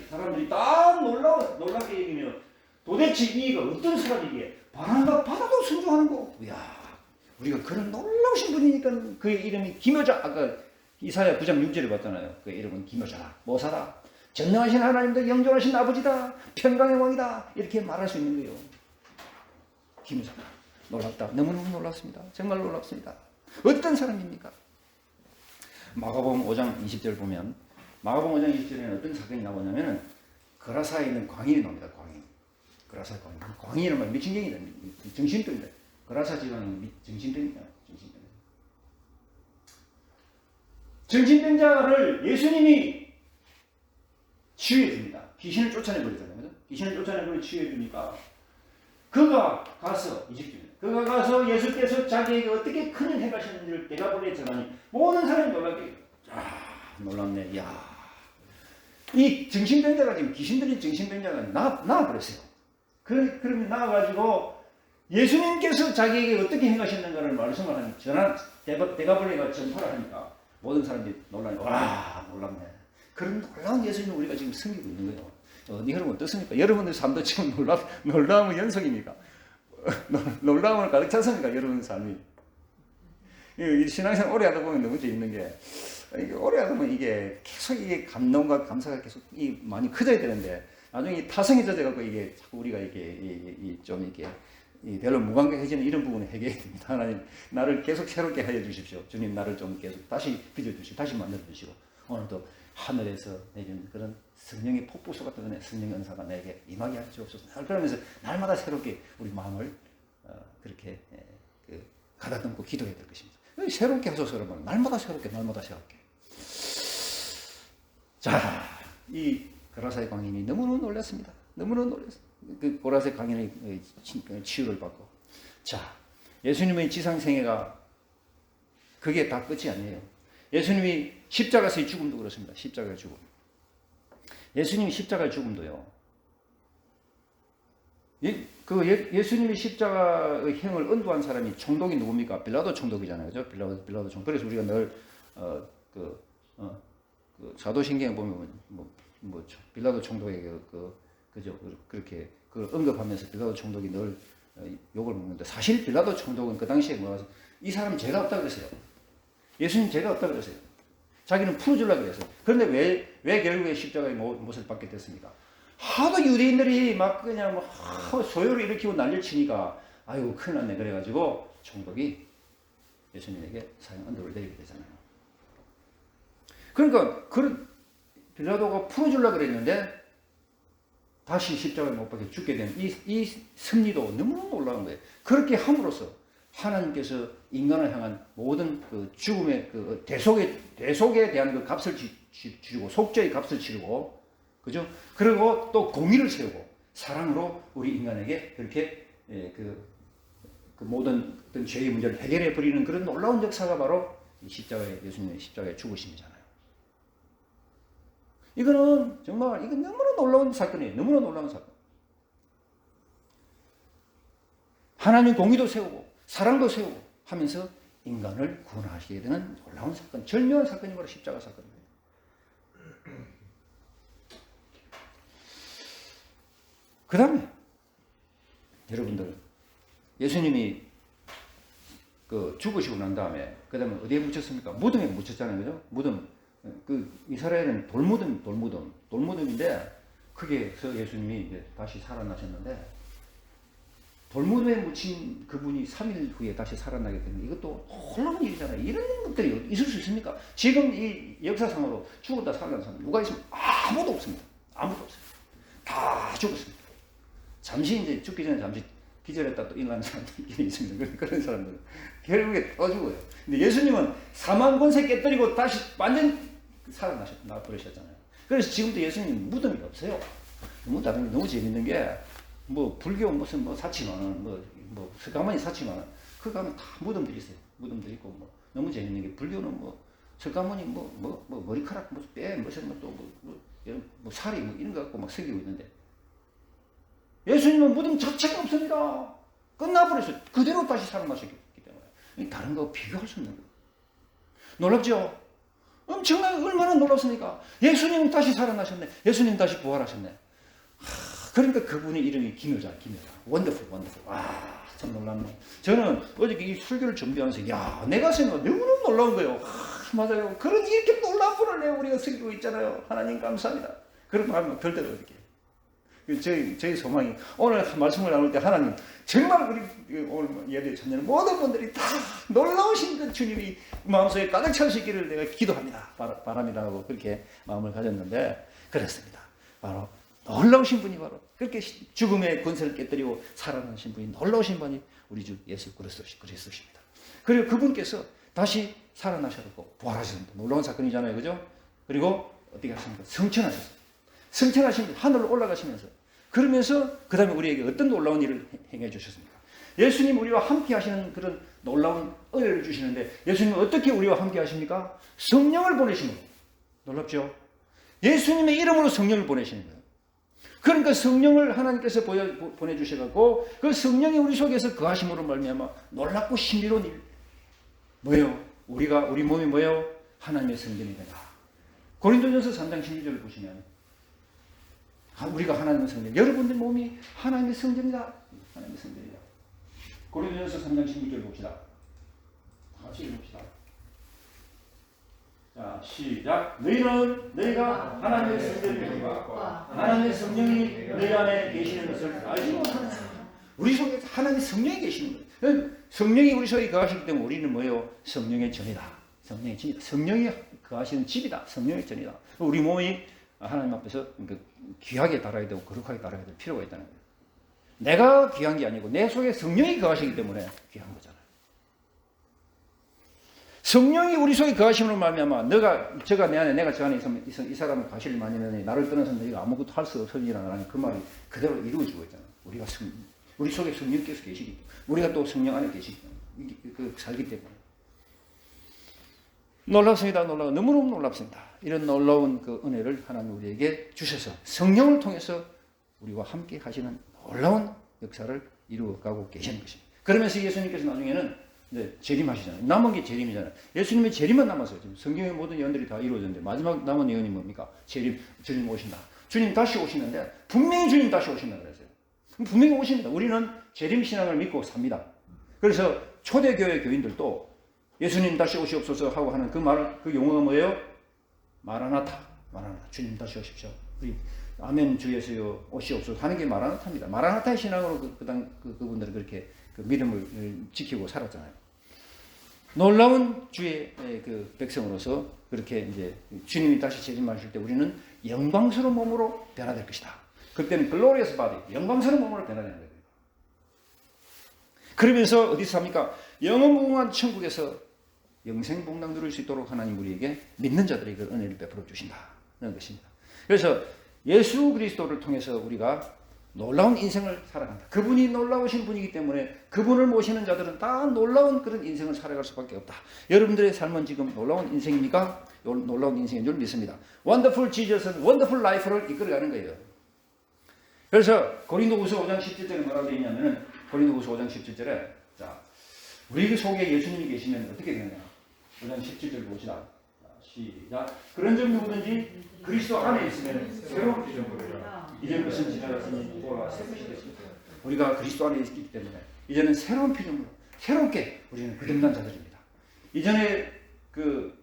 사람들이 다 놀랍게 얘기하면 도대체 이가 어떤 사람이기에 바람과 바다도 순종하는 거. 이야, 우리가 그런 놀라우신 분이니까 그의 이름이 기묘자, 아까 이사야 9장 6절에 봤잖아요. 그의 이름은 기묘자라, 모사라, 전능하신 하나님도 영존하신 아버지다, 평강의 왕이다. 이렇게 말할 수 있는 거예요. 기묘자다. 놀랍다. 너무너무 놀랍습니다. 정말 놀랍습니다. 어떤 사람입니까? 마가복음 5장 20절 보면 마가복음 5장 20절에는 어떤 사건이 나오냐면은 거라사에 있는 광인이 나옵니다. 거라사 광인. 광인은 막 미친경이다. 정신병이다. 거라사 지방은 정신병이다. 정신병자를 예수님이 치유해 줍니다. 귀신을 쫓아내 버리잖아요. 귀신을 쫓아내 버리고 치유해 주니까 그가 가서 예수께서 자기에게 어떻게 큰일 행하셨는지를 대답을 전하니 모든 사람이 놀랍게 놀랍네. 야, 이 정신병자가 지금 귀신들인 정신병자가 나와버렸어요. 그러면 나와가지고 예수님께서 자기에게 어떻게 행하셨는가를 말씀을 하니 대가벌레가 전파를 하니까 모든 사람들이 놀라니 놀랍네. 그런 놀라운 예수님을 우리가 지금 섬기고 있는 거예요. 여러분 어떻습니까? 여러분들 삶도 지금 놀라움의 연속입니까? 놀라움을 가득 찼습니까? 여러분 삶이. 신앙생활 오래 하다 보면 너무 재밌는 게, 오래 하다 보면 이게 계속 이게 감동과 감사가 계속 많이 커져야 되는데, 나중에 타성이 젖어갖고 이게 자꾸 우리가 좀 별로 무감각해지는 이런 부분을 해결해야 됩니다. 하나님, 나를 계속 새롭게 하여 주십시오. 주님, 나를 좀 계속 다시 빚어주시고, 다시 만들어주시고, 오늘도 하늘에서 내리는 그런 성령의 폭포수 같은 은혜, 성령의 은사가 내게 임하게 할 수 없어서, 그러면서 날마다 새롭게 우리 마음을 그렇게 가다듬고 기도해야 될 것입니다. 새롭게 하소서 여러분. 날마다 새롭게. 자, 이 거라사의 광인이 너무너무 놀랐습니다. 그 거라사의 광인의 치유를 받고. 자, 예수님의 지상생애가 그게 다 끝이 아니에요. 예수님이 십자가에서의 죽음도 그렇습니다. 십자가의 죽음. 예수님이 십자가의 죽음도요. 예수님이 십자가의 행을 언도한 사람이 총독이 누굽니까? 빌라도 총독이잖아요. 그죠? 빌라도 총독. 그래서 우리가 늘, 사도신경에 보면, 빌라도 총독에게 그죠? 그렇게 언급하면서 빌라도 총독이 늘 욕을 먹는데, 사실 빌라도 총독은 그 당시에 이 사람 죄가 없다 그랬어요. 예수님 죄가 없다 그랬어요. 자기는 풀어주려고 그랬어요. 그런데 왜 결국에 십자가의 못을 받게 됐습니까? 하도 유대인들이 막 그냥 소요를 일으키고 난리를 치니까 아이고 큰일 났네 그래가지고 총독이 예수님에게 사형 언도를 내리게 되잖아요. 그러니까 빌라도가 풀어주려고 그랬는데 다시 십자가에 못 박혀 죽게 된 이 승리도 너무너무 놀라운 거예요. 그렇게 함으로써 하나님께서 인간을 향한 모든 그 죽음의 그 대속에 대한 그 값을 치르고, 속죄의 값을 치르고, 그죠? 그리고 또 공의를 세우고, 사랑으로 우리 인간에게 그렇게 그 모든 어떤 죄의 문제를 해결해 버리는 그런 놀라운 역사가 바로 예수님의 십자가의 죽으심이잖아요. 이거는 정말, 이건 너무나 놀라운 사건이에요. 너무나 놀라운 사건. 하나님 공의도 세우고, 사랑도 세우고 하면서 인간을 구원하시게 되는 놀라운 사건, 절묘한 사건이 바로 십자가 사건입니다. 그 다음에 여러분들, 예수님이 그 죽으시고 난 다음에 그 다음에 어디에 묻혔습니까? 무덤에 묻혔잖아요, 그죠? 무덤. 그 이스라엘은 돌무덤인데 거기에서 예수님이 이제 다시 살아나셨는데, 돌무덤에 묻힌 그분이 3일 후에 다시 살아나게 되는, 이것도 놀라운 일이잖아요. 이런 것들이 있을 수 있습니까? 지금 이 역사상으로 죽었다 살아난 사람 누가 있습니까? 아무도 없습니다. 아무도 없어요. 다 죽었습니다. 잠시 이제 죽기 전에 잠시 기절했다 또 일어나는 사람들이 있습니다. 그런 사람들은 결국에 또 죽어요. 근데 예수님은 사망 권세 깨뜨리고 다시 완전 살아나버리셨잖아요. 그래서 지금도 예수님 무덤이 없어요. 너무 재밌는 게, 뭐 불교 무슨 뭐 사칭하는 뭐 석가모니 사칭하는 그거 가면 다 무덤들이 있어요. 무덤도 있고, 뭐 너무 재밌는 게, 불교는 뭐 석가모니 뭐 머리카락 뭐 뼈 무슨 뭐 살이 뭐 이런 거 갖고 막 새기고 있는데, 예수님은 무덤 자체가 없습니다. 끝나버렸어요. 그대로 다시 살아나셨기 때문에 다른 거 비교할 수 없는 거예요. 놀랍죠? 엄청나게 얼마나 놀랍습니까? 예수님 다시 살아나셨네. 예수님 다시 부활하셨네. 그러니까 그분의 이름이 기묘자. 원더풀. 와, 참 놀랍네. 저는 어저께 이 설교를 준비하면서, 야, 내가 생각 너무너무 놀라운 거예요. 맞아요. 그런 이렇게 놀라운 분을 우리가 섬기고 있잖아요. 하나님 감사합니다. 그런 마음이 들 때도 어떻게. 저희 소망이, 오늘 말씀을 나눌 때 하나님 정말 우리 오늘 예배 참여하는 모든 분들이 다 놀라우신 그 주님이 마음속에 가득 찰 수 있기를 내가 기도합니다. 바랍니다 하고 그렇게 마음을 가졌는데, 그렇습니다. 바로 놀라우신 분이 바로 그렇게 죽음의 권세를 깨뜨리고 살아나신 분이, 놀라우신 분이 우리 주 예수 그리스도십니다. 그리고 그분께서 다시 살아나셨고 부활하셨습니다. 놀라운 사건이잖아요, 그죠? 그리고 어떻게 하십니까? 성천하신 분, 하늘로 올라가시면서, 그러면서 그 다음에 우리에게 어떤 놀라운 일을 행해 주셨습니까? 예수님 우리와 함께 하시는 그런 놀라운 은혜를 주시는데, 예수님은 어떻게 우리와 함께 하십니까? 성령을 보내시는 거예요. 놀랍죠? 예수님의 이름으로 성령을 보내시는 거예요. 그러니까 성령을 하나님께서 보내주셔갖고 그 성령이 우리 속에서 거하심으로 말미암아 놀랍고 신비로운 일. 뭐예요? 우리 몸이 뭐예요? 하나님의 성전이 되다. 고린도전서 3장 16절을 보시면, 우리가 하나님의 성전, 여러분들 몸이 하나님의 성전이다. 하나님의 성전이다. 고린도전서 3장 16절 봅시다. 같이 읽읍시다. 자, 시작. 너희가 하나님의 성전이니까 하나님의 성령이 너희 안에 계시는 것을 알지 못하느냐. 우리 속에 하나님의 성령이 계시는 거예요. 성령이 우리 속에 거하시기 때문에 우리는 뭐예요? 성령의 전이다. 성령의 집이다. 성령이 거하시는 집이다. 성령의 전이다. 우리 몸이 하나님 앞에서 귀하게 달아야 되고 거룩하게 달아야 될 필요가 있다는 거예요. 내가 귀한 게 아니고 내 속에 성령이 거하시기 때문에 귀한 거잖아요. 성령이 우리 속에 거하심으로 말미암아 저가 내 안에, 내가 저 안에 있으면 이 사람은 과실을 많이 내니 나를 떠나서 너희가 아무것도 할 수 없으리라는 하나님 그 말이 그대로 이루어지고 있잖아요. 우리 속에 성령께서 계시기 때문에, 우리가 또 성령 안에 계시기 때문에, 살기 때문에. 놀랍습니다. 너무너무 놀랍습니다. 이런 놀라운 그 은혜를 하나님 우리에게 주셔서 성령을 통해서 우리와 함께 하시는 놀라운 역사를 이루어가고 계시는 것입니다. 그러면서 예수님께서 나중에는 재림하시잖아요. 남은 게 재림이잖아요. 예수님의 재림만 남았어요. 지금 성경의 모든 예언들이 다 이루어졌는데 마지막 남은 예언이 뭡니까? 주님 오신다. 주님 다시 오시는데 분명히 주님 다시 오신다 그랬어요. 분명히 오십니다. 우리는 재림 신앙을 믿고 삽니다. 그래서 초대교회 교인들도 예수님 다시 오시옵소서 하고 하는 그 용어가 뭐예요? 마라나타. 주님 다시 오십시오. 아멘 주 예수여 오시옵소서 하는 게 마라나타입니다. 마라나타의 신앙으로 그분들은 그렇게 그 믿음을 지키고 살았잖아요. 놀라운 주의 그 백성으로서 그렇게 이제 주님이 다시 재림하실 때 우리는 영광스러운 몸으로 변화될 것이다. 그때는 글로리어스 바디, 영광스러운 몸으로 변화되는 거예요. 그러면서 어디서 삽니까? 영원무궁한 천국에서 영생복락 누릴 수 있도록 하나님 우리에게 믿는 자들에게 그 은혜를 베풀어 주신다는 것입니다. 그래서 예수 그리스도를 통해서 우리가 놀라운 인생을 살아간다. 그분이 놀라우신 분이기 때문에 그분을 모시는 자들은 다 놀라운 그런 인생을 살아갈 수밖에 없다. 여러분들의 삶은 지금 놀라운 인생입니까? 놀라운 인생인 줄 믿습니다. 원더풀 지저스는 원더풀 라이프를 이끌어가는 거예요. 그래서 고린도후서 5장 17절에 뭐라고 되어 있냐면은, 고린도후서 5장 17절에 자 우리 속에 예수님이 계시면 어떻게 되느냐? 우리는 17절 봅시다. 시작. 그런 점 누구든지 그리스도 안에 있으면 새로운 피조물이라. 이전 것은 지나갔으니 또한 새 것이 됐습니다. 우리가 그리스도 안에 있기 때문에 이제는 새로운 피조물, 새롭게 우리는 거듭난 자들입니다. 이전에 그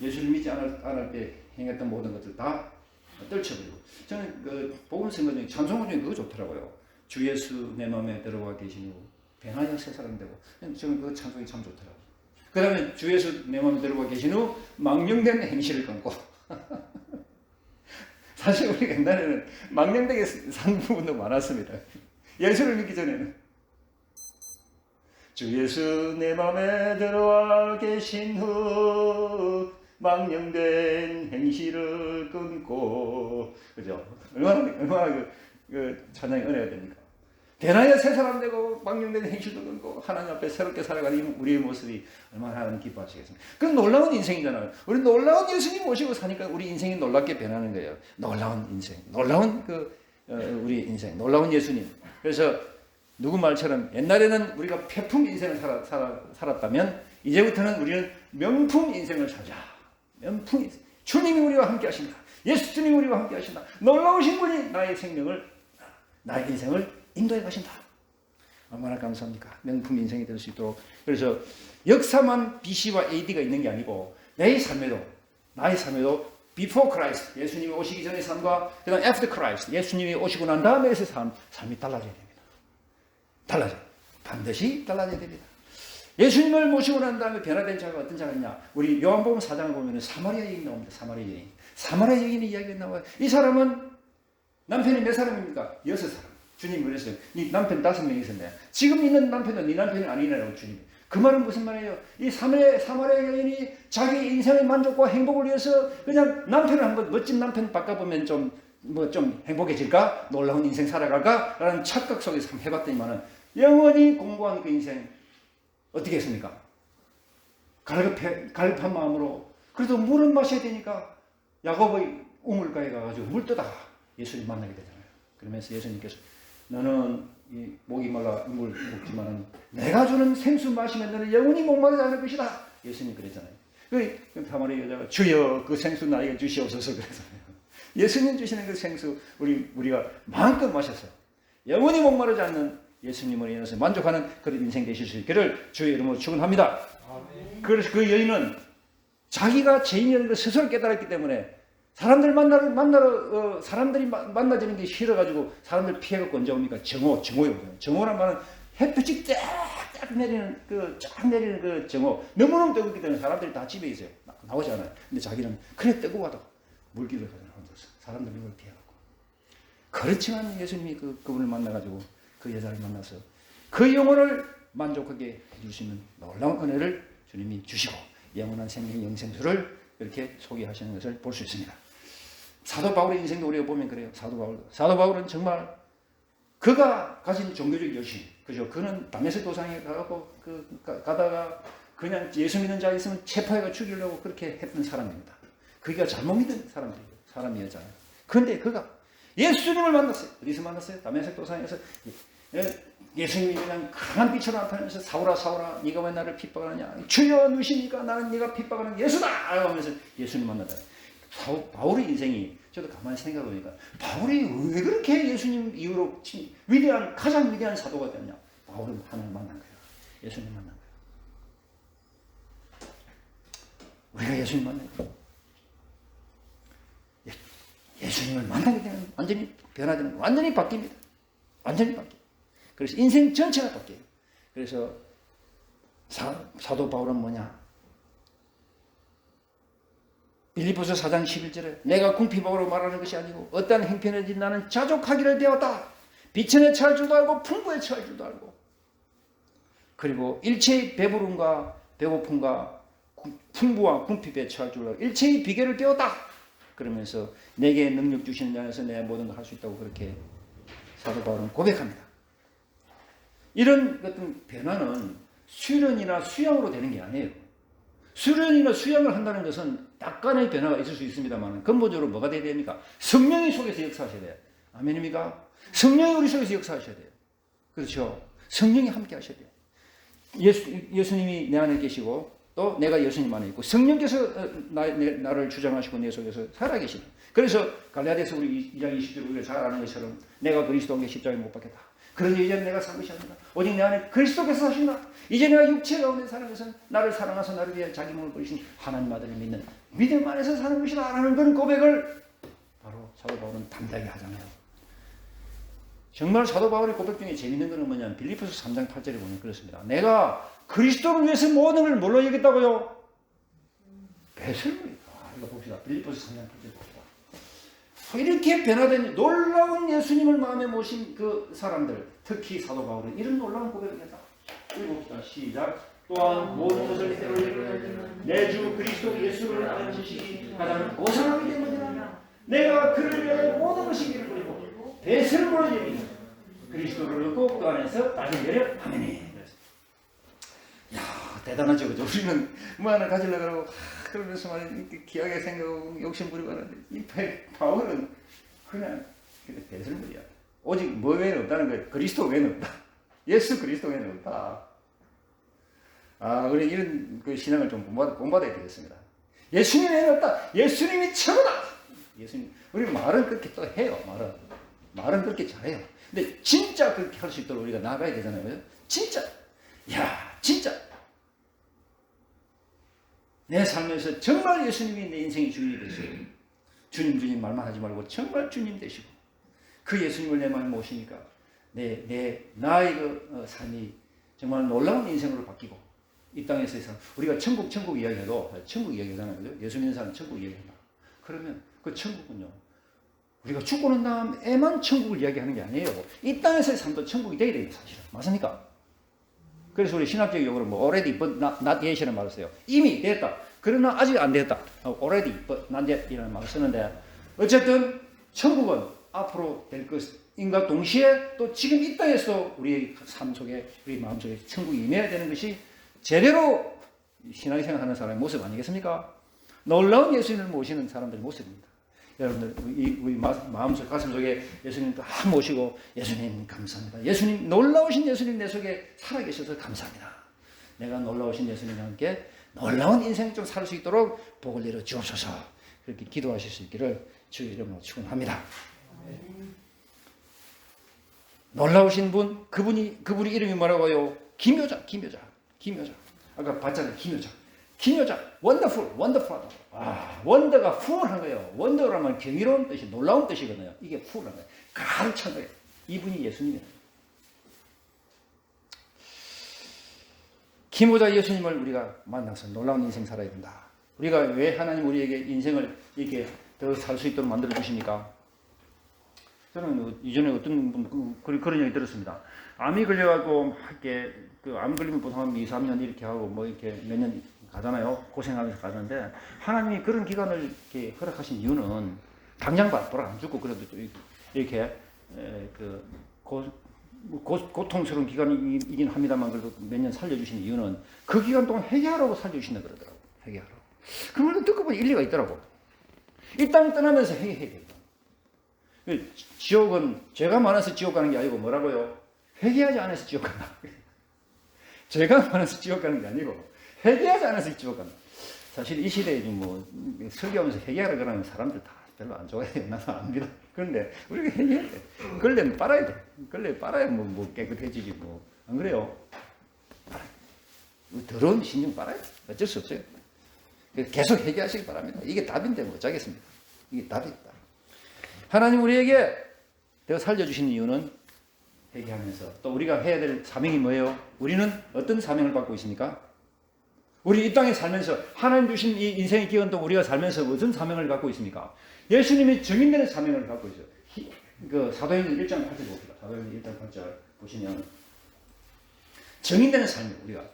예수를 믿지 않을 때 행했던 모든 것들 다 떨쳐버리고, 저는 그 복음 선거 중에 찬송가 중에 그거 좋더라고요. 주 예수 내 마음에 들어와 계시니 변하여 새 사람 되고, 저는 그 찬송이 참 좋더라고요. 그 다음에 주 예수 내 마음에 들어와 계신 후 망령된 행실을 끊고 사실 우리 옛날에는 망령되게 산 부분도 많았습니다. 예수를 믿기 전에는 주 예수 내 마음에 들어와 계신 후 망령된 행실을 끊고, 그죠? 얼마나 그 찬양의 은혜가 됩니까? 대나야 새 사람 되고 망령된 행실도 끊고 하나님 앞에 새롭게 살아가는 우리의 모습이 얼마나 하나님 기뻐하시겠습니까? 그건 놀라운 인생이잖아요. 우리 놀라운 예수님 모시고 사니까 우리 인생이 놀랍게 변하는 거예요. 놀라운 인생, 놀라운 우리 인생, 놀라운 예수님. 그래서 누구 말처럼 옛날에는 우리가 폐품 인생을 살았다면 이제부터는 우리는 명품 인생을 살자. 명품 인생. 주님이 우리와 함께 하신다. 예수님이 우리와 함께 하신다. 놀라우신 분이 나의 생명을, 나의 인생을 인도해 가신다. 얼마나 감사합니까? 명품 인생이 될 수 있도록. 그래서 역사만 BC와 AD가 있는 게 아니고 나의 삶에도 before Christ, 예수님이 오시기 전의 삶과 그 다음 after Christ, 예수님이 오시고 난 다음에의 삶이 달라져야 됩니다. 달라져요. 반드시 달라져야 됩니다. 예수님을 모시고 난 다음에 변화된 자가 어떤 자가 있냐? 우리 요한복음 4장을 보면 사마리아 여인 나옵니다. 사마리아 여인의 이야기가 나와요. 이 사람은 남편이 몇 사람입니까? 6사람. 주님이 그랬어요. 네 남편 5명 있었네. 지금 있는 남편은 네 남편이 아니라고 주님이. 그 말은 무슨 말이에요? 이 사마리아 여인이 자기 인생의 만족과 행복을 위해서 그냥 남편을 한번 멋진 남편 바꿔보면 좀 행복해질까? 놀라운 인생 살아갈까? 라는 착각 속에서 한번 해봤더니만은 영원히 공부한 그 인생 어떻게 했습니까? 갈급한 마음으로 그래도 물은 마셔야 되니까 야곱의 우물가에 가가지고 물 떠다가 예수님 만나게 되잖아요. 그러면서 예수님께서 너는 이 목이 말라 물 먹지만은 내가 주는 생수 마시면 너는 영원히 목마르지 않을 것이다. 예수님 그랬잖아요. 그 사마리아 여자가 주여 그 생수 나에게 주시옵소서 그랬잖아요. 예수님 주시는 그 생수 우리가 마음껏 마셔서 영원히 목마르지 않는 예수님을 인해서 만족하는 그런 인생 되실 수 있기를 주의 이름으로 축원합니다. 그래서 그 여인은 자기가 죄인이라는 걸 스스로 깨달았기 때문에 사람들이 만나지는 게 싫어가지고 사람들 피해갖고 언제 옵니까? 정오요. 정오란 말은 햇빛이 쫙 내리는 그 정오. 너무너무 뜨겁기 때문에 사람들이 다 집에 있어요. 나오지 않아요. 근데 자기는 그래 뜨거워도 물길을 가잖아요. 혼자서. 사람들 이걸 피해갖고. 그렇지만 예수님이 그분을 만나가지고 그 여자를 만나서 그 영혼을 만족하게 해줄 수 있는 놀라운 은혜를 주님이 주시고 영원한 생명 영생수를 이렇게 소개하시는 것을 볼 수 있습니다. 사도 바울의 인생도 우리가 보면 그래요. 사도 바울은 정말 그가 가진 종교적 여신, 그죠? 그는 다메섹 도상에 가고 가다가 그냥 예수 믿는 자 있으면 체포해가 죽이려고 그렇게 했던 사람입니다. 그가 잘못 믿은 사람이었잖아요. 그런데 그가 예수님을 만났어요. 어디서 만났어요? 다메섹 도상에서 예수님이 그냥 강한 빛으로 나타나면서 사울아 네가 왜 나를 핍박하느냐? 주여 누시니까 나는 네가 핍박하는 예수다! 하면서 예수님 만나다. 바울의 인생이 저도 가만히 생각해보니까 바울이 왜 그렇게 예수님 이후로 가장 위대한 사도가 됐냐? 바울은 하나님 만난 거예요. 예수님 만난 거예요. 우리가 예수님 만나요. 예수님을 만나게 되면 완전히 변화되는 거예요. 완전히 바뀝니다. 완전히 바뀝니다. 그래서 인생 전체가 바뀌어요. 그래서 사도 바울은 뭐냐? 빌립보서 4장 11절에 내가 궁핍하고 말하는 것이 아니고 어떠한 행편인지 나는 자족하기를 배웠다. 비천에 처할 줄도 알고 풍부에 처할 줄도 알고 그리고 일체의 배부름과 배고픔과 풍부와 궁핍에 처할 줄도 알고 일체의 비결을 배웠다. 그러면서 내게 능력 주시는 자에서 내가 모든 걸 할 수 있다고 그렇게 사도 바울은 고백합니다. 이런 어떤 변화는 수련이나 수양으로 되는 게 아니에요. 수련이나 수양을 한다는 것은 약간의 변화가 있을 수 있습니다만 근본적으로 뭐가 돼야 됩니까? 성령이 속에서 역사하셔야 돼요. 아멘입니까? 성령이 우리 속에서 역사하셔야 돼요. 그렇죠? 성령이 함께 하셔야 돼요. 예수님이 내 안에 계시고 또 내가 예수님 안에 있고 성령께서 나를 주장하시고 내 속에서 살아계시다. 그래서 갈라디아서 우리 2장 20절 우리가 잘 아는 것처럼 내가 그리스도와 십자가에 못 박혔다. 그러니 이제 내가 산 것이 아니다. 오직 내 안에 그리스도께서 사신다. 이제 내가 육체 가운데 사는 것은 나를 사랑하사 나를 위해 자기 몸을 버리신 하나님 아들을 믿는 믿음 안에서 사는 것이다 라는 그런 고백을 바로 사도 바울은 담대하게 하잖아요. 정말 사도 바울의 고백 중에 재밌는 것은 뭐냐면 빌립보서 3장 8절에 보면 그렇습니다. 내가 그리스도를 위해서 모든 걸 뭘로 여겼다고요? 배설물이다. 이거 봅시다. 빌립보서 3장 8절 봅시다. 이렇게 변화된 놀라운 예수님을 마음에 모신 그 사람들, 특히 사도 바울은 이런 놀라운 고백을 했다. 읽어봅시다. 시작. 또한 모든 것을 때로 내 주 그리스도 예수를 아는 지식이 가장 고상하기 때문이다. 내가 그를 위해 모든 것이 길을 버리고 배설물을 여기는 그리스도를 얻고 그 안에서 나를 내려 아멘이. 야 대단하죠, 그죠? 우리는 뭐 하나 가지려고 하고 그러면서 말이야 귀하게 생각하고 욕심부리고 하는데 이 바울은 그냥 배설물이야. 오직 뭐 외에는 없다는 거예요. 그리스도 외에는 없다. 예수 그리스도 외에는 없다. 우리 이런 그 신앙을 좀 본받아야 되겠습니다. 예수님 외에는 없다. 예수님이 최고다. 예수님. 우리 말은 그렇게 또 해요. 말은 그렇게 잘해요. 근데 진짜 그렇게 할 수 있도록 우리가 나가야 되잖아요. 그죠? 진짜. 진짜. 내 삶에서 정말 예수님이 내 인생의 주인이 되시고 주님 말만 하지 말고 정말 주님 되시고 그 예수님을 내 마음에 모시니까 나의 그 삶이 정말 놀라운 인생으로 바뀌고 이 땅에서 우리가 천국 이야기해도 천국 이야기하잖아요. 그죠? 예수 믿는 사람은 천국 이야기한다. 그러면 그 천국은요. 우리가 죽고 난 다음에만 천국을 이야기하는 게 아니에요. 이 땅에서의 삶도 천국이 되어야 돼요. 사실은. 맞습니까? 그래서 우리 신학적 용어로 already but not yet이라는 말을 써요. 이미 됐다. 그러나 아직 안 됐다. already but not yet이라는 말을 쓰는데 어쨌든 천국은 앞으로 될 것인가 동시에 또 지금 이 땅에서 우리의 삶 속에 우리 마음 속에 천국이 임해야 되는 것이 제대로 신앙생활하는 사람의 모습 아니겠습니까? 놀라운 예수님을 모시는 사람들의 모습입니다. 여러분들 우리 마음속 가슴속에 예수님 다 모시고 예수님 감사합니다. 예수님 놀라우신 예수님 내 속에 살아계셔서 감사합니다. 내가 놀라우신 예수님과 함께 놀라운 인생 좀 살 수 있도록 복을 내려 주옵소서. 그렇게 기도하실 수 있기를 주의 이름으로 축원합니다. 놀라우신 분 그분이 이름이 뭐라고요? 김효자. 아까 봤잖아요. 김효자, 원더풀. 원더가 풀한 거예요. 원더라면 경이로운 뜻이, 놀라운 뜻이거든요. 이게 풀한 거예요. 가득 찬 거예요. 이분이 예수님이에요. 김효자 예수님을 우리가 만나서 놀라운 인생 살아야 된다. 우리가 왜 하나님 우리에게 인생을 이렇게 더 살 수 있도록 만들어 주십니까? 저는 이전에 어떤 분 그런 얘기 들었습니다. 암이 걸려가지고 이렇게 암 걸리면 보통 한 2, 3년 이렇게 하고 뭐 이렇게 몇 년 가잖아요. 고생하면서 가는데 하나님이 그런 기간을 이렇게 허락하신 이유는 당장 바로 안 죽고 그래도 이렇게 고통스러운 기간이긴 합니다만 그래도 몇 년 살려주신 이유는 그 기간 동안 회개하라고 살려주신다 그러더라고. 회개하라고. 그 말도 듣고 보니 일리가 있더라고. 이 땅 떠나면서 회개해야 돼요. 지옥은 죄가 많아서 지옥 가는 게 아니고 뭐라고요? 회개하지 않아서 지옥 간다. 죄가 많아서 지옥 가는 게 아니고 회개하지 않아서 지옥 간다. 사실 이 시대에 뭐 설교하면서 회개하라 그러는 사람들 다 별로 안 좋아해요. 나도 안 믿어. 그런데 우리가 회개해야 돼. 걸레는 빨아야 돼. 걸레 빨아야 뭐 깨끗해지지 뭐. 안 그래요? 더러운 신경 빨아야 돼. 어쩔 수 없어요. 계속 회개하시기 바랍니다. 이게 답인데 뭐 어쩌겠습니까? 이게 답이다. 하나님 우리에게 더 살려주시는 이유는 회개하면서 또 우리가 해야 될 사명이 뭐예요? 우리는 어떤 사명을 받고 있습니까? 우리 이 땅에 살면서 하나님 주신 이 인생의 기간 동안 우리가 살면서 무슨 사명을 갖고 있습니까? 예수님이 증인되는 사명을 갖고 있어요. 그 사도행전 1장 8절 봅시다. 사도행전 1장 8절 보시면 증인되는 삶이에요. 우리가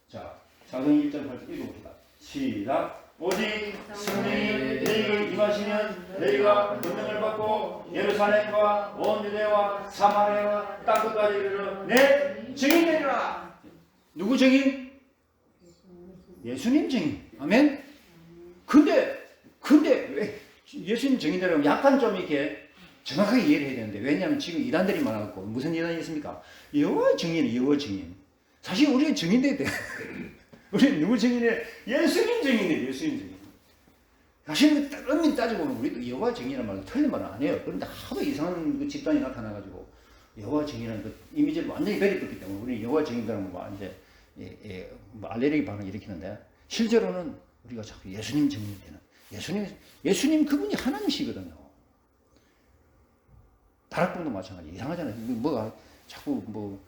자 사도행전 1장 8절 읽어봅시다. 시작. 오직 성령이 너희를 임하시면 너희가 권능을 받고 예루살렘과 온 유대와 사마리아와 땅끝까지 이르러 내 증인되리라. 누구 증인? 예수님 증인. 아멘. 근데 왜 예수님 증인되려면 약간 좀 이렇게 정확하게 이해를 해야 되는데 왜냐하면 지금 이단들이 많아갖고 무슨 이단이 있습니까? 여호와 증인. 사실 우리는 증인돼야 돼. 우리는 누구 증인이래? 예수님 증인이래. 예수님 증인. 사실 엄밀히 따지고 보면 우리도 여호와 증인이라는 말은 틀린 말은 아니에요. 그런데 하도 이상한 그 집단이 나타나가지고 여호와 증인이라는 그 이미지를 완전히 베리었기 때문에 우리 여호와 증인들은 뭐 이제 뭐 알레르기 반응을 일으키는데 실제로는 우리가 자꾸 예수님 증인이 되는 예수님 그분이 하나님이시거든요. 다락방도 마찬가지. 이상하잖아요. 뭐가 자꾸 뭐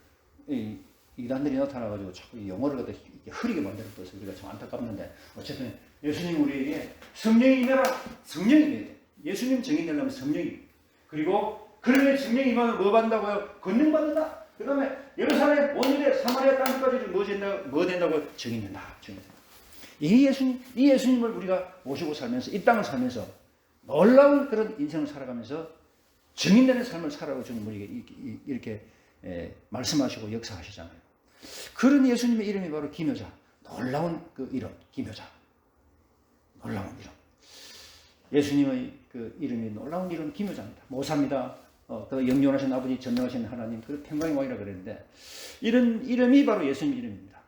이단들이 나타나가지고 자꾸 영어를 갖다 흐리게 만들어서 우리가 참 안타깝는데 어쨌든 예수님 우리에게 성령이 임해라. 성령이 임해야 돼. 예수님 증인 되려면 성령이. 그리고 그러면 성령이 임하면 뭐 받는다고요? 권능 받는다. 그 다음에 예루살렘 온유대 사마리아 땅까지 뭐 된다고 증인된다. 증인된다. 이 예수님을 우리가 모시고 살면서 이 땅을 살면서 놀라운 그런 인생을 살아가면서 증인되는 삶을 살아가고 주님 우리에게 이렇게 말씀하시고 역사하시잖아요. 그런 예수님의 이름이 바로 기묘자. 놀라운 그 이름, 기묘자. 놀라운 이름. 예수님의 그 이름이 놀라운 이름 기묘자입니다. 모사입니다. 그 영존하신 아버지, 전능하신 하나님, 그 평강의 왕이라 그랬는데 이런 이름이 바로 예수님 이름입니다.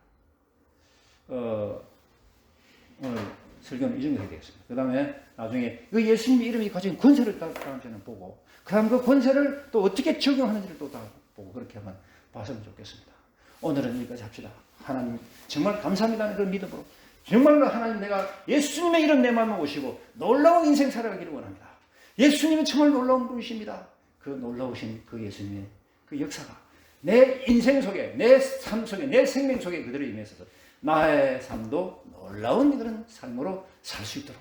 오늘 설교는 이 정도 해야 되겠습니다. 그 다음에 나중에 그 예수님 이름이 가진 권세를 다음 주에는 보고 그 다음 그 권세를 또 어떻게 적용하는지를 또 다 보고 그렇게 한번 봤으면 좋겠습니다. 오늘은 여기까지 합시다. 하나님 정말 감사합니다. 그 믿음으로 정말로 하나님 내가 예수님의 이름 내 마음에 오시고 놀라운 인생 살아가기를 원합니다. 예수님은 정말 놀라운 분이십니다. 그 놀라우신 그 예수님의 그 역사가 내 인생 속에 내 삶 속에 내 생명 속에 그대로 임해서 나의 삶도 놀라운 그런 삶으로 살 수 있도록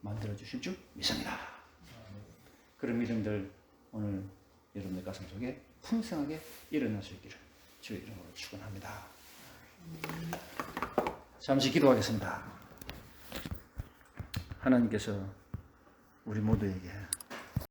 만들어 주실 줄 믿습니다. 그런 믿음들 오늘 여러분의 가슴 속에 풍성하게 일어날 수 있기를 주의 이름으로 축원합니다. 잠시 기도하겠습니다. 하나님께서 우리 모두에게